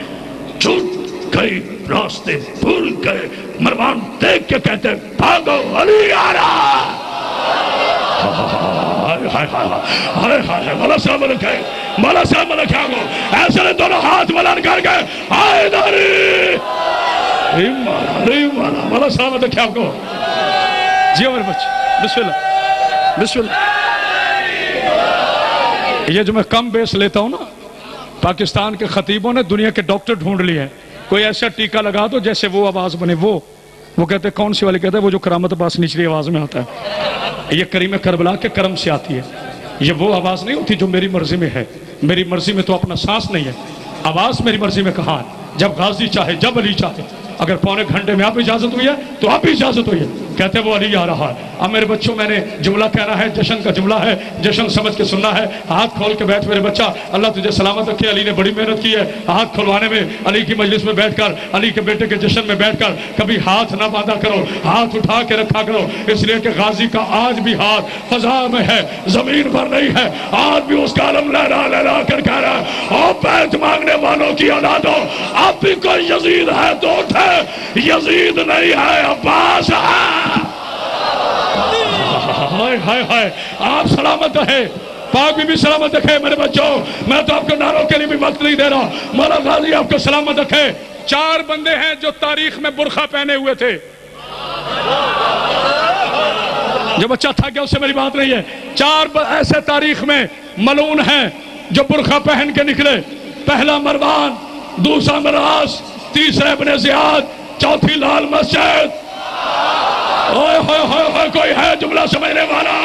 Speaker 1: چھوٹ گئی، راستے بھول گئے. مروان دیکھ کے کہتے بھاگو علی آ رہا. مولا صاحب لکھے، مولا صاحب لکھے آگو ایسے نے دونوں ہاتھ بلند کر گئے، حیدری ریمانا. مولا صاحب لکھے آپ کو جی میرے بچے، بسم اللہ بسم اللہ. یہ جو میں کم بیس لیتا ہوں نا، پاکستان کے خطیبوں نے دنیا کے ڈاکٹر ڈھونڈ لیے ہیں. کوئی ایسا ٹیکہ لگا دو جیسے وہ آواز بنے. وہ کہتے ہیں کون سی والی؟ کہتے ہیں وہ جو کرامت عباس نچلی آواز میں آتا ہے. یہ کریم کربلا کے کرم سے آتی ہے. یہ وہ آواز نہیں ہوتی جو میری مرضی میں ہے. میری مرضی میں تو اپنا سانس نہیں ہے. آواز میری مرضی میں کہاں ہے؟ جب غازی چاہے، جب علی چاہے. اگر پونے گھنٹے میں آپ اجازت ہوئی ہے تو آپ اجازت ہوئی ہے. کہتے ہیں وہ علی آ رہا ہے. اب میرے بچوں میں نے جملہ کہنا ہے، جشن کا جملہ ہے، جشن سمجھ کے سننا ہے. ہاتھ کھول کے بیٹھ میرے بچہ، اللہ تجھے سلامت رکھے. علی نے بڑی محنت کی ہے ہاتھ کھلوانے میں. علی کی مجلس میں بیٹھ کر، علی کے بیٹے کے جشن میں بیٹھ کر کبھی ہاتھ نہ باندھا کرو، ہاتھ اٹھا کے رکھا کرو. اس لیے کہ غازی کا آج بھی ہاتھ فضا میں ہے، زمین پر نہیں ہے. آج بھی اس کا علم لہرا لہرا کر کہہ رہا ہے او بیت مانگنے والوں کی اولادوں، اب بھی کوئی یزید ہے تو اٹھے. یزید نہیں ہے، عباس ہے. ہائے ہائے ہائے، آپ سلامت رہے، پاک بھی سلامت رکھے. میرے بچوں، میں تو آپ کو نعروں کے لیے بھی وقت نہیں دے رہا. مولا غازی آپ کو سلامت رکھے. 4 بندے ہیں جو تاریخ میں برقع پہنے ہوئے تھے. جو بچہ تھا کیا، اس سے میری بات نہیں ہے. 4 ایسے تاریخ میں ملعون ہیں جو برقع پہن کے نکلے. پہلا مروان، دوسرا مراس، تیسرا ابن زیاد، چوتھی لال مسجد. اوئے ہوئے ہوئے ہوئے، کوئی ہے جملہ سمجھنے والا؟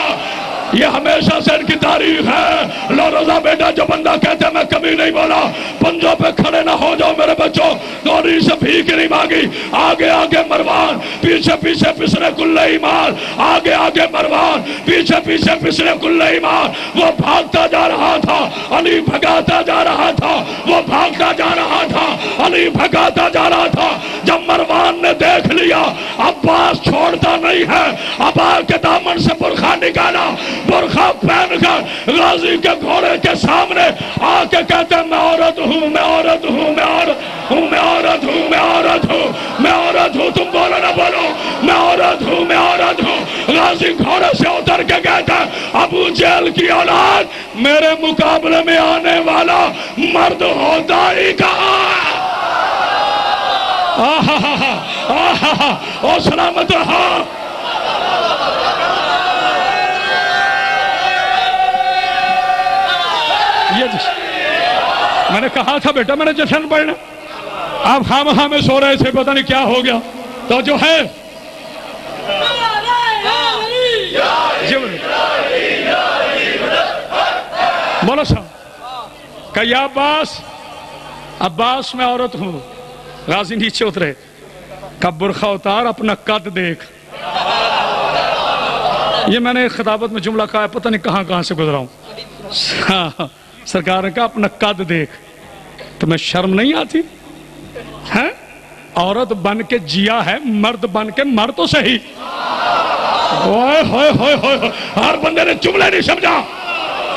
Speaker 1: یہ ہمیشہ سے ان کی تاریخ ہے. لو رضا بیٹا، جو بندہ کہتے میں کبھی نہیں بولا، پنجوں پہ کھڑے نہ ہو جاؤ میرے بچوں. دوری سے بھیک نہیں مانگی. آگے آگے مروان، پیچھے پیچھے پسرے کل ایمان. آگے آگے مروان، پیچھے پیچھے پسرے کل ایمان. وہ بھاگتا جا رہا تھا، علی بھگاتا جا رہا تھا. وہ بھاگتا جا رہا تھا، علی بھگاتا جا رہا تھا. جب مروان نے دیکھ لیا عباس چھوڑتا نہیں ہے، عباس کے دامن سے برقع نکالا. برقع پہن کر غازی کے گھوڑے کے سامنے آ کے کہتے ہیں میں عورت ہوں، میں عورت ہوں، میں عورت ہوں، میں عورت ہوں، میں عورت ہوں، میں عورت ہوں. تم بولو نہ بولو، میں عورت ہوں، میں عورت ہوں. غازی گھوڑے سے اتر کے کہتا ہے ابو جہل کی اولاد، میرے مقابلے میں آنے والا مرد ہوتا ہی کہاں. آہا ہا ہا، آہا ہا، او سلامت رہا. میں نے کہا تھا بیٹا میں نے جشن پڑھنا، آپ خامخواہ میں سو رہے تھے، پتہ نہیں کیا ہو گیا. تو جو ہے بولو صاحب کہ یا عباس، عباس میں عورت ہوں. غازی نیچے اترے، کہ برقع اتار، اپنا قد دیکھ. یہ میں نے خطابت میں جملہ کہا ہے، پتہ نہیں کہاں کہاں سے گزرا ہوں. سرکار نے کہا اپنا قد دیکھ. تمہیں شرم نہیں آتی ہے؟ عورت بن کے جیا ہے، مرد بن کے مر تو صحیح. ہوئے ہوئے ہوئے ہوئے، ہر بندے نے جملے نہیں سمجھا.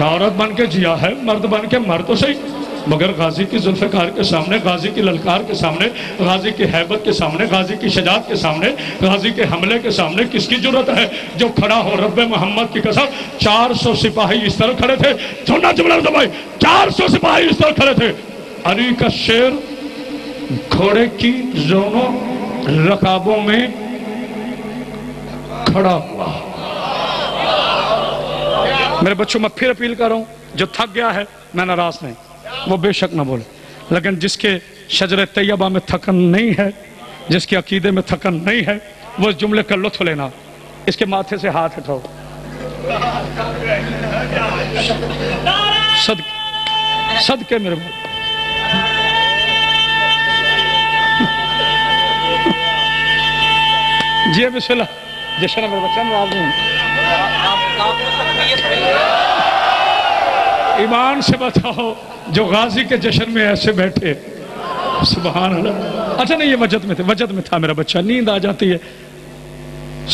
Speaker 1: عورت بن کے جیا ہے، مرد بن کے مر تو صحیح. مگر غازی کی ذوالفقار کے سامنے، غازی کی للکار کے سامنے، غازی کی ہیبت کے سامنے، غازی کی شجاعت کے سامنے، غازی کے حملے کے سامنے کس کی جرت ہے جو کھڑا ہو؟ رب محمد کی قسم 400 سپاہی اس طرح کھڑے تھے. سننا جملہ رضا بھائی، 400 سپاہی اس طرح کھڑے تھے. علی کا شیر گھوڑے کی دونوں رکابوں میں کھڑا ہوا. میرے بچوں میں پھر اپیل کر رہا ہوں، جو تھک گیا ہے میں ناراض نہیں، وہ بے شک نہ بولے. لیکن جس کے شجر طیبہ میں تھکن نہیں ہے، جس کے عقیدے میں تھکن نہیں ہے، وہ اس جملے کا لطف لینا. اس کے ماتھے سے ہاتھ ہٹاؤ. صدقے میرے بھائی. جی بسم اللہ. جشن میرے بچہ میں آپ دوں. ایمان سے بتاؤ جو غازی کے جشن میں ایسے بیٹھے. سبحان اللہ. اچھا نہیں یہ وجد میں تھا میرا بچہ. نیند آ جاتی ہے.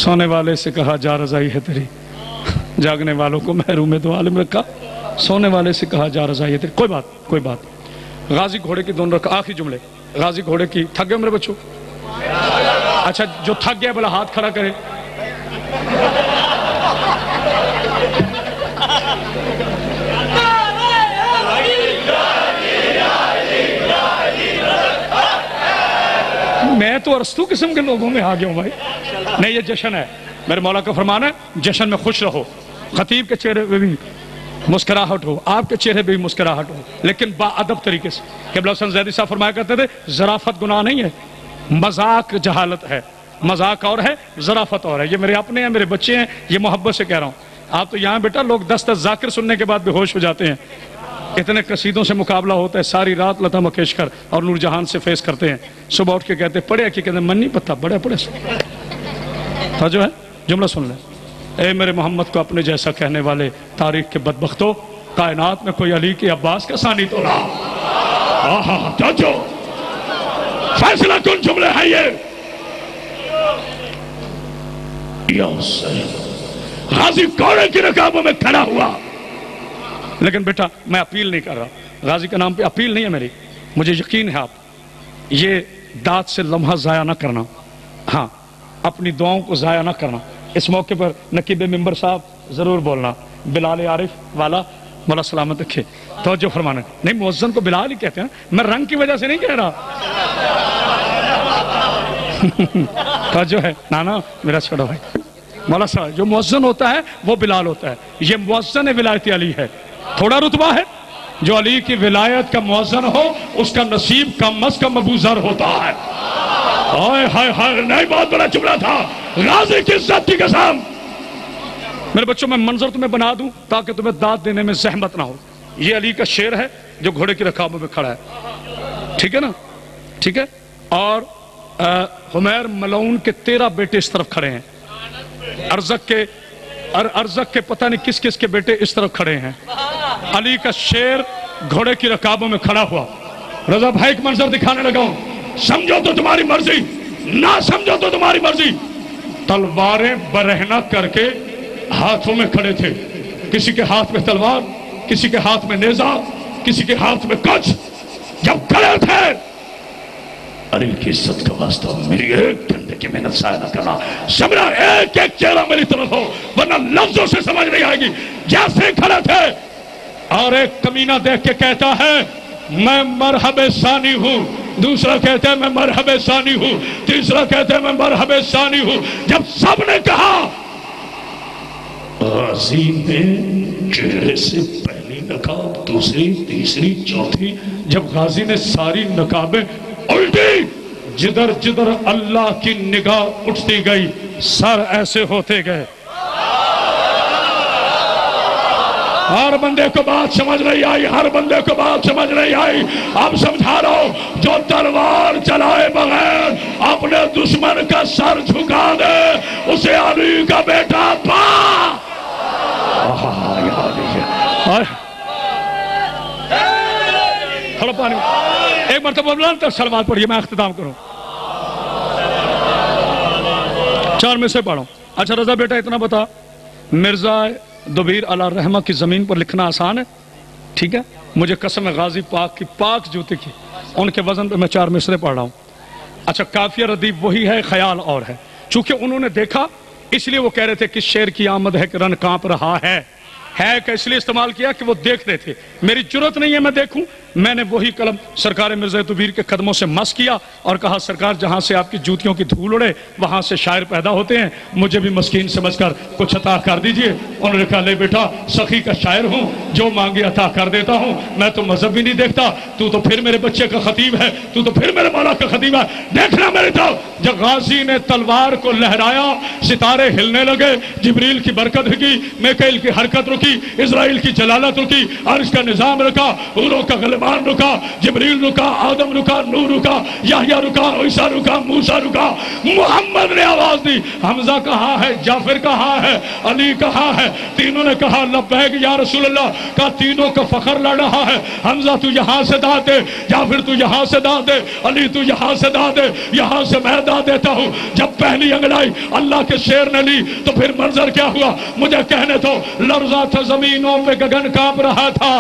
Speaker 1: سونے والے سے کہا جا رضائی ہے تیری. جاگنے والوں کو محروم دو عالم رکھا. سونے والے سے کہا جا رضائی ہے تیری. کوئی بات. غازی گھوڑے کی دونوں رکھا. آخری جملے. غازی گھوڑے کی. تھک گئے میرے بچوں؟ اچھا جو تھک گیا بلا ہاتھ کھڑا کرے. میں تو ارسطو قسم کے لوگوں میں آ گیا ہوں بھائی. نہیں یہ جشن ہے. میرے مولا کا فرمان ہے جشن میں خوش رہو. خطیب کے چہرے پہ بھی مسکراہٹ ہو, آپ کے چہرے پہ بھی مسکراہٹ ہو, لیکن با ادب طریقے سے. قبلہ حسن زیدی صاحب فرمایا کرتے تھے ظرافت گناہ نہیں ہے, مذاق جہالت ہے. مذاق اور ہے, ظرافت اور ہے. یہ میرے اپنے ہیں, میرے بچے ہیں, یہ محبت سے کہہ رہا ہوں. آپ تو یہاں بیٹا لوگ 10 ذاکر سننے کے بعد بے ہوش ہو جاتے ہیں. اتنے قصیدوں سے مقابلہ ہوتا ہے, ساری رات لتا منگیشکر اور نور جہان سے فیس کرتے ہیں. صبح اٹھ کے کہتے ہیں پڑھے کہ کہتے ہیں من نہیں پتہ پڑھے تھا جو ہے. جملہ سن لیں. اے میرے محمد کو اپنے جیسا کہنے والے تاریخ کے بدبختوں, کائنات میں کوئی علی کے عباس کا ثانی تو رہا. جو فیصلہ کن جملے ہیں یہ. غازی کوڑے کی رکابوں میں کھڑا ہوا. لیکن بیٹا میں اپیل نہیں کر رہا, غازی کے نام پہ اپیل نہیں ہے میری. مجھے یقین ہے آپ یہ داد سے لمحہ ضائع نہ کرنا. ہاں اپنی دعاؤں کو ضائع نہ کرنا. اس موقع پر نقیب ممبر صاحب ضرور بولنا. بلال عارف والا مولا سلامت رکھے توجہ فرمانا. نہیں مؤذن کو بلال ہی کہتے ہیں, میں رنگ کی وجہ سے نہیں کہہ رہا. توجہ ہے نانا میرا چھوٹا بھائی. مولا صاحب جو مؤذن ہوتا ہے وہ بلال ہوتا ہے. یہ مؤذن ولایت علی ہے. تھوڑا رتبہ ہے. جو علی کی ولایت کا مؤذن ہو اس کا نصیب کم از کم ابو ذر ہوتا ہے. ہائے ہائے ہائے, نہیں بہت بڑا جملہ تھا. غازی کی عزت کی قسم. میرے بچوں میں منظر تمہیں بنا دوں تاکہ تمہیں داد دینے میں زحمت نہ ہو. یہ علی کا شیر ہے جو گھوڑے کی رکابوں میں کھڑا ہے. ٹھیک ہے نا, ٹھیک ہے. اور حمیر ملعون کے 13 بیٹے اس طرف کھڑے ہیں. ارزق کے پتہ نہیں کس کس کے بیٹے اس طرف کھڑے ہیں. علی کا شیر گھوڑے کی رکابوں میں کھڑا ہوا. رضا بھائی ایک منظر دکھانے لگا ہوں. سمجھو تو تمہاری مرضی, نہ سمجھو تو تمہاری مرضی. تلواریں برہنہ کر کے ہاتھوں میں کھڑے تھے. کسی کے ہاتھ میں تلوار, کسی کے ہاتھ میں نیزہ, کسی کے ہاتھ میں کچھ. جب کھڑے تھے علی کی عزت کا واسطہ میری ایک گھنٹے کی محنت ضائع نہ کرنا. سمجھنا ایک ایک چہرہ میری طرف ہو ورنہ لفظوں سے سمجھ نہیں آئے گی. جیسے کھڑے تھے اور ایک کمینہ دیکھ کے کہتا ہے میں مرحب ثانی ہوں, دوسرا کہتا ہے میں مرحب ثانی ہوں, تیسرا کہتا ہے میں مرحب ثانی ہوں. جب سب نے کہا غازی نے چہرے سے پہلی نقاب, دوسری, تیسری, چوتھی, جب غازی نے ساری نقابیں الٹی, جدھر جدھر اللہ کی نگاہ اٹھتی گئی سر ایسے ہوتے گئے. ہر بندے کو بات سمجھ نہیں آئی, ہر بندے کو بات سمجھ نہیں آئی. اب سمجھا رہا ہوں جو تلوار چلائے بغیر اپنے دشمن کا سر جھکا دے اسے علی کا بیٹا پا. تھوڑا پانی ایک مرتبہ بلند تک سلوات پڑھیے, میں اختتام کروں. 4 میں سے پڑھوں. اچھا رضا بیٹا اتنا بتا, مرزا دبیر علیہ الرحمہ کی زمین پر لکھنا آسان ہے, ٹھیک ہے. مجھے قسم ہے غازی پاک کی, پاک جوتے کی, ان کے وزن پہ میں 4 مصرے پڑھ رہا ہوں. اچھا کافیہ ردیف وہی ہے, خیال اور ہے. چونکہ انہوں نے دیکھا اس لیے وہ کہہ رہے تھے کہ شیر کی آمد ہے کہ رن کانپ رہا ہے کہ اس لیے استعمال کیا کہ وہ دیکھ رہے تھے. میری جرت نہیں ہے میں دیکھوں, میں نے وہی قلم سرکار مرزا طبیر کے قدموں سے مس کیا اور کہا سرکار جہاں سے آپ کی جوتیوں کی دھول اڑے وہاں سے شاعر پیدا ہوتے ہیں، مجھے بھی مسکین سمجھ کر کچھ عطا کر دیجئے۔ انہوں نے کہا لے بیٹا سخی کا شاعر ہوں، جو مانگے عطا کر دیتا ہوں، میں تو مذہب بھی نہیں دیکھتا، تو پھر میرے بچے کا خطیب ہے، تو پھر میرے مولا کا خطیب ہے، دیکھنا میری طرف۔ جب غازی نے تلوار کو لہرایا ستارے ہلنے لگے، جبریل کی برکت رکی، میکائیل کی حرکت رکی، اسرائیل کی جلالت رکی، عرش کا نظام رکا، حوروں کا غلبان رکا، جبریل رکا، آدم رکا، نوح رکا، یحییٰ رکا، عیسیٰ رکا، موسیٰ رکا، محمد نے آواز دی، حمزہ کہاں ہے، جعفر کہاں ہے، علی کہاں ہے؟ تینوں نے کہا لبیک یا رسول اللہ، کہا تینوں کا فخر لڑ رہا ہے، حمزہ تو یہاں سے دا دے، جعفر تو یہاں سے دا دے، علی تو یہاں سے دا دے، یہاں سے میں دا دیتا ہوں۔ جب پہلی انگڑائی اللہ کے شیر نے لی تو پھر منظر کیا ہوا مجھے کہنے تو، لرزہ تھا زمینوں پہ گگن کانپ رہا تھا۔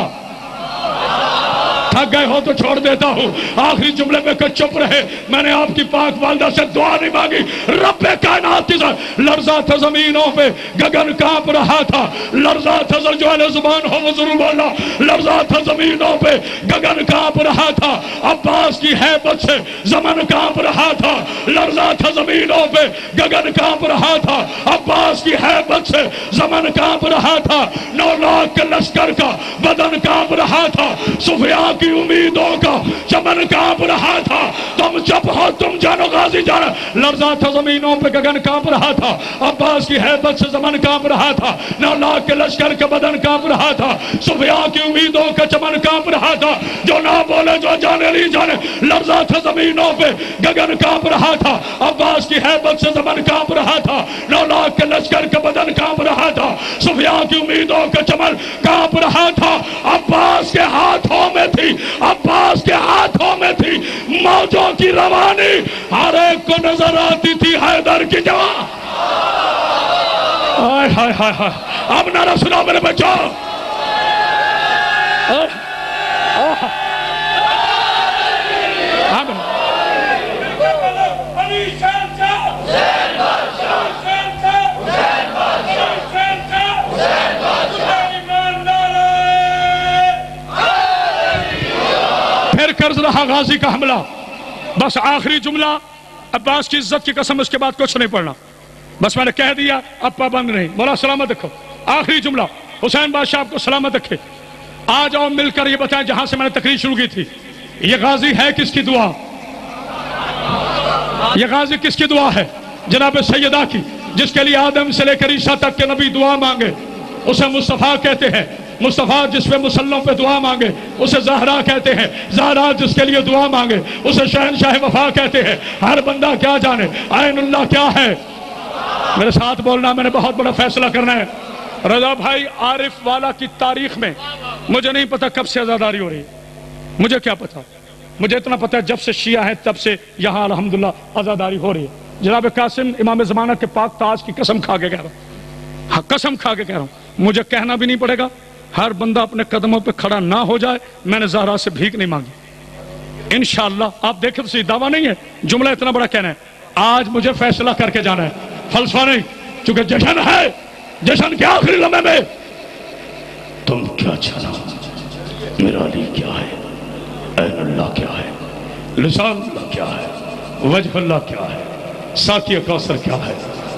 Speaker 1: تھک گئے ہو تو چھوڑ دیتا ہوں، آخری جملے میں کہ چپ رہے، میں نے آپ کی پاک والدہ سے دعا نہیں مانگی، رب کائنات کی ذات، لرزہ تھا زمینوں پہ گگن کانپ رہا تھا، لرزہ تھا جو اہل زبان ہو وہ ضرور بولا، لرزہ تھا زمینوں پہ گگن کانپ رہا تھا، عباس کی ہیبت سے زمن کانپ رہا تھا، لرزہ تھا زمینوں پہ گگن کانپ رہا تھا، عباس کی ہیبت سے زمن کانپ رہا تھا، 9 لاکھ کے لشکر کا بدن کانپ رہا تھا، سفیاں کی امیدوں کا چمن کانپ رہا تھا، تم چپ ہو تم جانو غازی جانا، لرزہ تھا زمینوں پہ گگن کانپ رہا تھا، عباس کی ہیبت سے زمن کانپ رہا تھا، 9 لاکھ کے لشکر کا بدن کانپ رہا تھا، سفیاں کی امیدوں کا چمن کانپ رہا تھا، جو نہ بولے جو جانے نہیں جانے، لرزہ تھا زمینوں پہ گگن کانپ رہا تھا، عباس کی ہیبت سے زمن کانپ رہا تھا، 9 لاکھ کے لشکر کا بدن کانپ رہا تھا، سفیاں کی امیدوں کا چمن کانپ رہا تھا، عباس کے ہاتھوں میں تھی، عباس کے ہاتھوں میں تھی موجوں کی روانی، ہر ایک کو نظر آتی تھی حیدر کی جوان۔ ہائے ہائے ہائے ہائے، اب نعرہ سنا میرے بچوں، قرض رہا غازی کا حملہ، بس آخری جملہ عباس کی عزت کی قسم، اس کے بعد کچھ نہیں پڑھنا، بس میں نے کہہ دیا اب پابند نہیں، مولا سلامت رکھو، آخری جملہ حسین بادشاہ آپ کو سلامت رکھے، آ جاؤ مل کر یہ بتائیں جہاں سے میں نے تقریر شروع کی تھی، یہ غازی ہے کس کی دعا؟ یہ غازی کس کی دعا ہے؟ جناب سیدہ کی، جس کے لیے آدم سے لے کر عیسیٰ تک کے نبی دعا مانگے، اسے مصطفیٰ کہتے ہیں، مصطفیٰ جس پہ مسلم پہ دعا مانگے اسے زہرا کہتے ہیں، زہرا جس کے لیے دعا مانگے اسے شہنشاہ وفا کہتے ہیں، ہر بندہ کیا جانے عین اللہ کیا ہے؟ میرے ساتھ بولنا، میں نے بہت بڑا فیصلہ کرنا ہے۔ رضا بھائی عارف والا کی تاریخ میں مجھے نہیں پتا کب سے عزاداری ہو رہی ہے، مجھے کیا پتا، مجھے اتنا پتا ہے جب سے شیعہ ہیں تب سے یہاں الحمدللہ عزاداری ہو رہی ہے۔ جناب قاسم امام زمانہ کے پاک تاج کی قسم کھا کے کہہ رہا ہوں، ہاں قسم کھا کے کہہ رہا ہوں، مجھے کہنا بھی نہیں پڑے گا، ہر بندہ اپنے قدموں پہ کھڑا نہ ہو جائے، میں نے زہرا سے بھیک نہیں مانگی انشاءاللہ۔ آپ دیکھیں تو صحیح، دعویٰ نہیں ہے، جملہ اتنا بڑا کہنا ہے، آج مجھے فیصلہ کر کے جانا ہے، فلسفہ نہیں، چونکہ جشن ہے، جشن کے آخری لمحے میں تم کیا چاہنا، میرا علی کیا ہے، عین اللہ کیا ہے، لسان اللہ کیا ہے، وجہ اللہ کیا ہے، ساقی کوثر کیا ہے،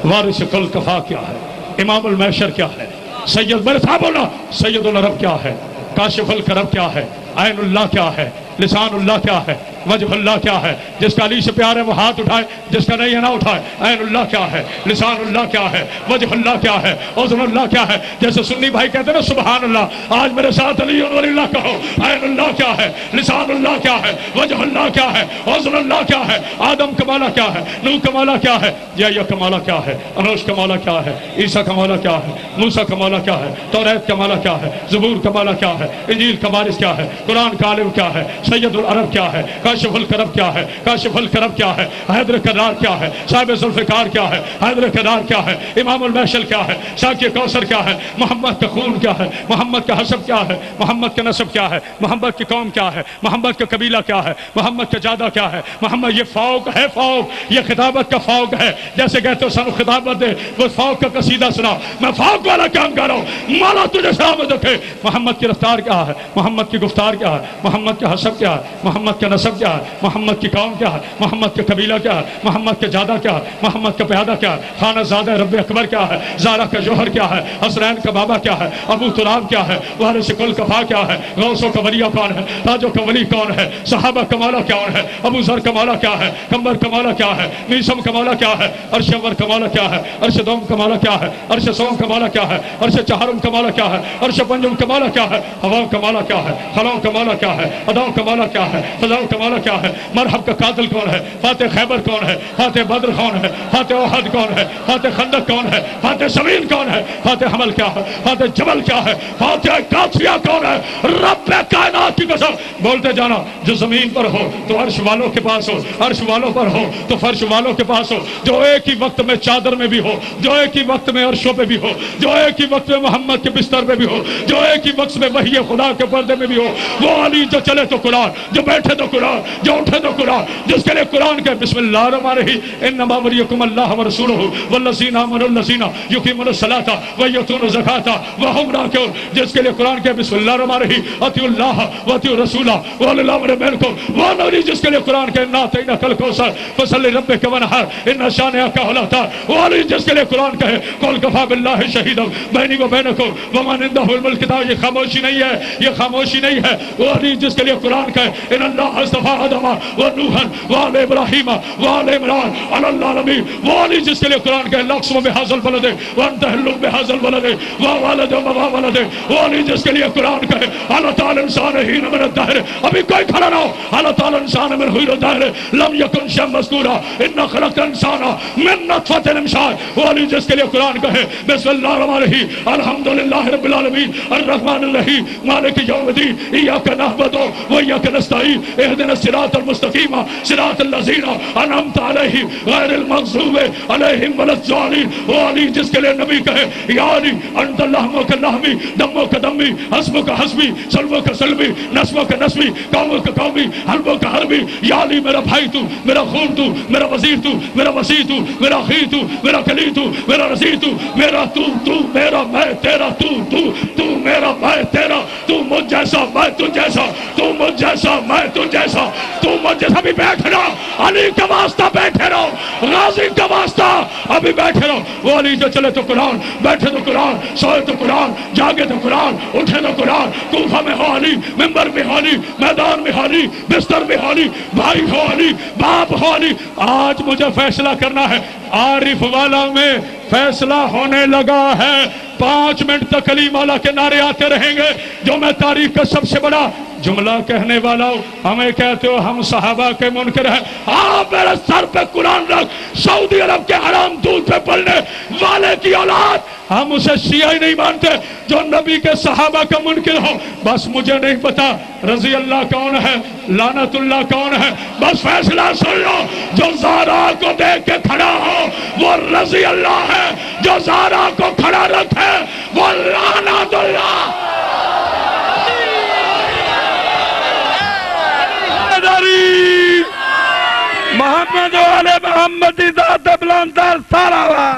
Speaker 1: وارث کل کفا کیا ہے، امام المحشر کیا ہے، سید میرے صاحب بولنا، سید العرب کیا ہے، کاشف الکرب کیا ہے، عین اللہ کیا ہے، لسان اللہ کیا ہے، وجہ اللہ کیا ہے، جس کا علی سے پیار ہے وہ ہاتھ اٹھائے، جس کا نہیں ہے نہ اٹھائے، عین اللہ کیا ہے، لسان اللہ کیا ہے، وجہ اللہ کیا ہے، عذر اللہ کیا ہے، جیسے سنی بھائی کہتے ہیں نا سبحان اللہ، آج میرے ساتھ علی ولی اللہ کہو، عین اللہ کیا ہے، لسان اللہ کیا ہے، وجہ اللہ کیا ہے، عذر اللہ کیا ہے، آدم کا مالا کیا ہے، نوح کا مالا کیا ہے، یحییٰ کا مالا کیا ہے، انوش کا مالا کیا ہے، عیسیٰ کا مالا کیا ہے، موسیٰ کا مالا کیا ہے، توریت کا مالا کیا ہے، زبور کا مالا کیا ہے، انجیل کا وارث کیا ہے، قرآن کا عالم کیا ہے، سید العرب کیا ہے، کاشف الکرب کیا ہے؟ کاشف الکرب کیا ہے؟ حیدر کرار کیا ہے؟ صاحب ذوالفقار کیا ہے؟ حیدر کرار کیا ہے؟ امام المحشر کیا ہے؟ ساقی کوثر کیا ہے؟ محمد کا خون کیا ہے؟ محمد کا حسب کیا ہے؟ محمد کا نسب کیا ہے؟ محمد کی قوم کیا ہے؟ محمد کا قبیلہ کیا ہے؟ محمد کا جادہ کیا ہے؟ محمد یہ فوق ہے، فوق یہ خطابت کا فوق ہے. جیسے کہتے ہو سانو خطابت دے، وہ فوق کا قصیدہ سنا. میں فوق والا کام کر رہا ہوں، مولا تجھے سلامت رکھے. محمد کی رفتار کیا ہے؟ محمد کی گفتار کیا ہے؟ محمد کا حسب کیا ہے؟ محمد کا نسب کیا ہے؟ محمد کی قوم کیا ہے؟ محمد کا قبیلہ کیا ہے؟ محمد کا جادہ کیا ہے؟ محمد کا پیادہ کیا ہے؟ خانہ زادہ رب اکبر کیا ہے؟ زارہ کا جوہر کیا ہے؟ حسرین کا بابا کیا ہے؟ ابو تراب کیا ہے؟ وارث کل کفا کیا ہے؟ غوثوں کا ولیہ کون ہے؟ تاجوں کا ولی کون ہے؟ صحابہ کا مولا کون ہے؟ ابو ذر کا مولا کیا ہے؟ کمبر کا مولا کیا ہے؟ میسم کا مولا کیا ہے؟ عرش انور کا مولا کیا ہے؟ عرش دوم کا مولا کیا ہے؟ عرش سوم کا مولا کیا ہے؟ عرش چہارم کا مولا کیا ہے؟ عرش پنجم کا مولا کیا ہے؟ ہواؤں کا مولا کیا ہے؟ خلاؤں کا مولا کیا ہے؟ اداؤں کا مولا کیا ہے؟ فضاؤں کا مولا کیا ہے؟ مرحب کا قاتل کون ہے؟ فاتح خیبر کون ہے؟ فاتح بدر کون ہے؟ فاتح احد کون ہے؟ فاتح خندق کون ہے؟ فاتح زمین کون ہے؟ فاتح حمل کیا ہے؟ فاتح جبل کیا ہے؟ فاتح قافیہ کون ہے؟ رب کائنات کی قسم بولتے جانا. جو زمین پر ہو تو عرش والوں کے پاس ہو، عرش والوں پر ہو تو فرش والوں کے پاس ہو. جو ایک ہی وقت میں چادر میں بھی ہو، جو ایک ہی وقت میں عرشوں پہ بھی ہو، جو ایک ہی وقت میں محمد کے بستر پہ بھی ہو، جو ایک ہی وقت میں وحی خدا کے پردے میں بھی ہو. وہ علی جو چلے تو قرآن، جو بیٹھے تو قرآن، جو اٹھے تو قرآن، جس کے لیے قرآن کے بسم اللہ الرحمن الرحیم انما ولیکم اللہ ورسولہ والذین آمنوا الذین یقیمون الصلاۃ ویؤتون الزکاۃ وهم راکعون. جس کے لیے قرآن کے بسم اللہ الرحمن الرحیم اطیعوا اللہ واطیعوا الرسول واولی الامر منکم. وہ نبی جس کے لیے قرآن کے انا اعطیناک الکوثر فصلی لربک وانحر ان شانئک هو الابتر. وہ علی جس کے لیے قرآن کہے قل کفی باللہ شہیدا بینی و بینکم ومن عنده الملک. یہ خاموشی نہیں ہے، یہ خاموشی نہیں ہے. وہ علی جس کے لیے قرآن کہے ان اللہ اصطفی آدم و نوحا وآل ابراہیم وآل عمران علی العالمین. وہ علی جس کے لیے قرآن کہے لاقسم بہذا البلد وانت حل بہذا البلد ووالد وما ولد. وہ علی جس کے لیے قرآن کہے اللہ تعالی انسان حین من الدہر. ابھی کوئی کھڑا نہ ہو. اللہ تعالی انسان من حین الدہر لم یکن شیئا مذکورا انا خلقنا الانسان من نطفۃ امشاج. وہ علی جس کے لیے قرآن کہے بسم اللہ الرحمن الرحیم الحمدللہ رب العالمین الرحمن الرحیم مالک یوم الدین ایاک نعبد و ایاک نستعین اہدنا الصراط المستقیم صراط الذین انعمت علیہم غیر المغضوب علیہم ولا الضالین. وہ علی جس کے لیے نبی کہے یا علی انت اللحم کا لحمی دمو کا دمی حسب کا حسبی سلو کا سلبی نسب کا نسبی قوم کا قومی حرب کا حربی. یا علی میرا بھائی تو، میرا خون تو، میرا وزیر تو، میرا وسیع تو، میرا اخی تو، میرا کلی تو، میرا رضی تو، میرا تو میرا میں تیرا تو میرا میں تیرا. تو مجھ جیسا میں تجھ جیسا، تو مجھ جیسا میں تجھ جیسا، تو مجھ جیسا. بھی بیٹھ رہو علی کا واسطہ، بیٹھے رہو غازی کا واسطہ، ابھی بیٹھے رہو. وہ علی جو چلے تو قرآن، بیٹھے تو قرآن، سوئے تو قرآن، جاگے تو قرآن، اٹھے تو قرآن. کوفہ میں ہو علی، ممبر میں ہو علی، میدان میں ہو علی، بستر میں ہو علی، بھائی ہو علی، باپ ہو علی. آج مجھے فیصلہ کرنا ہے. عارف والا میں فیصلہ ہونے لگا ہے. 5 منٹ تک علی مولا کے نعرے آتے رہیں گے. جو میں تاریخ کا سب سے بڑا جملہ کہنے والا ہوں. ہمیں کہتے ہو ہم صحابہ کے منکر ہیں. آپ میرے سر پہ قرآن رکھ. سعودی عرب کے حرام دودھ پہ پڑھنے والے کی اولاد ہم اسے شیعہ ہی نہیں مانتے جو نبی کے صحابہ کا منکر ہو. بس مجھے نہیں پتا رضی اللہ کون ہے، لعنت اللہ کون ہے. بس فیصلہ سن لو. جو زارا کو دیکھ کے کھڑا ہو وہ رضی اللہ ہے، جو زارا کو کھڑا رکھے وہ لعنت اللہ. محمد و علی محمد ذات بلند سارا.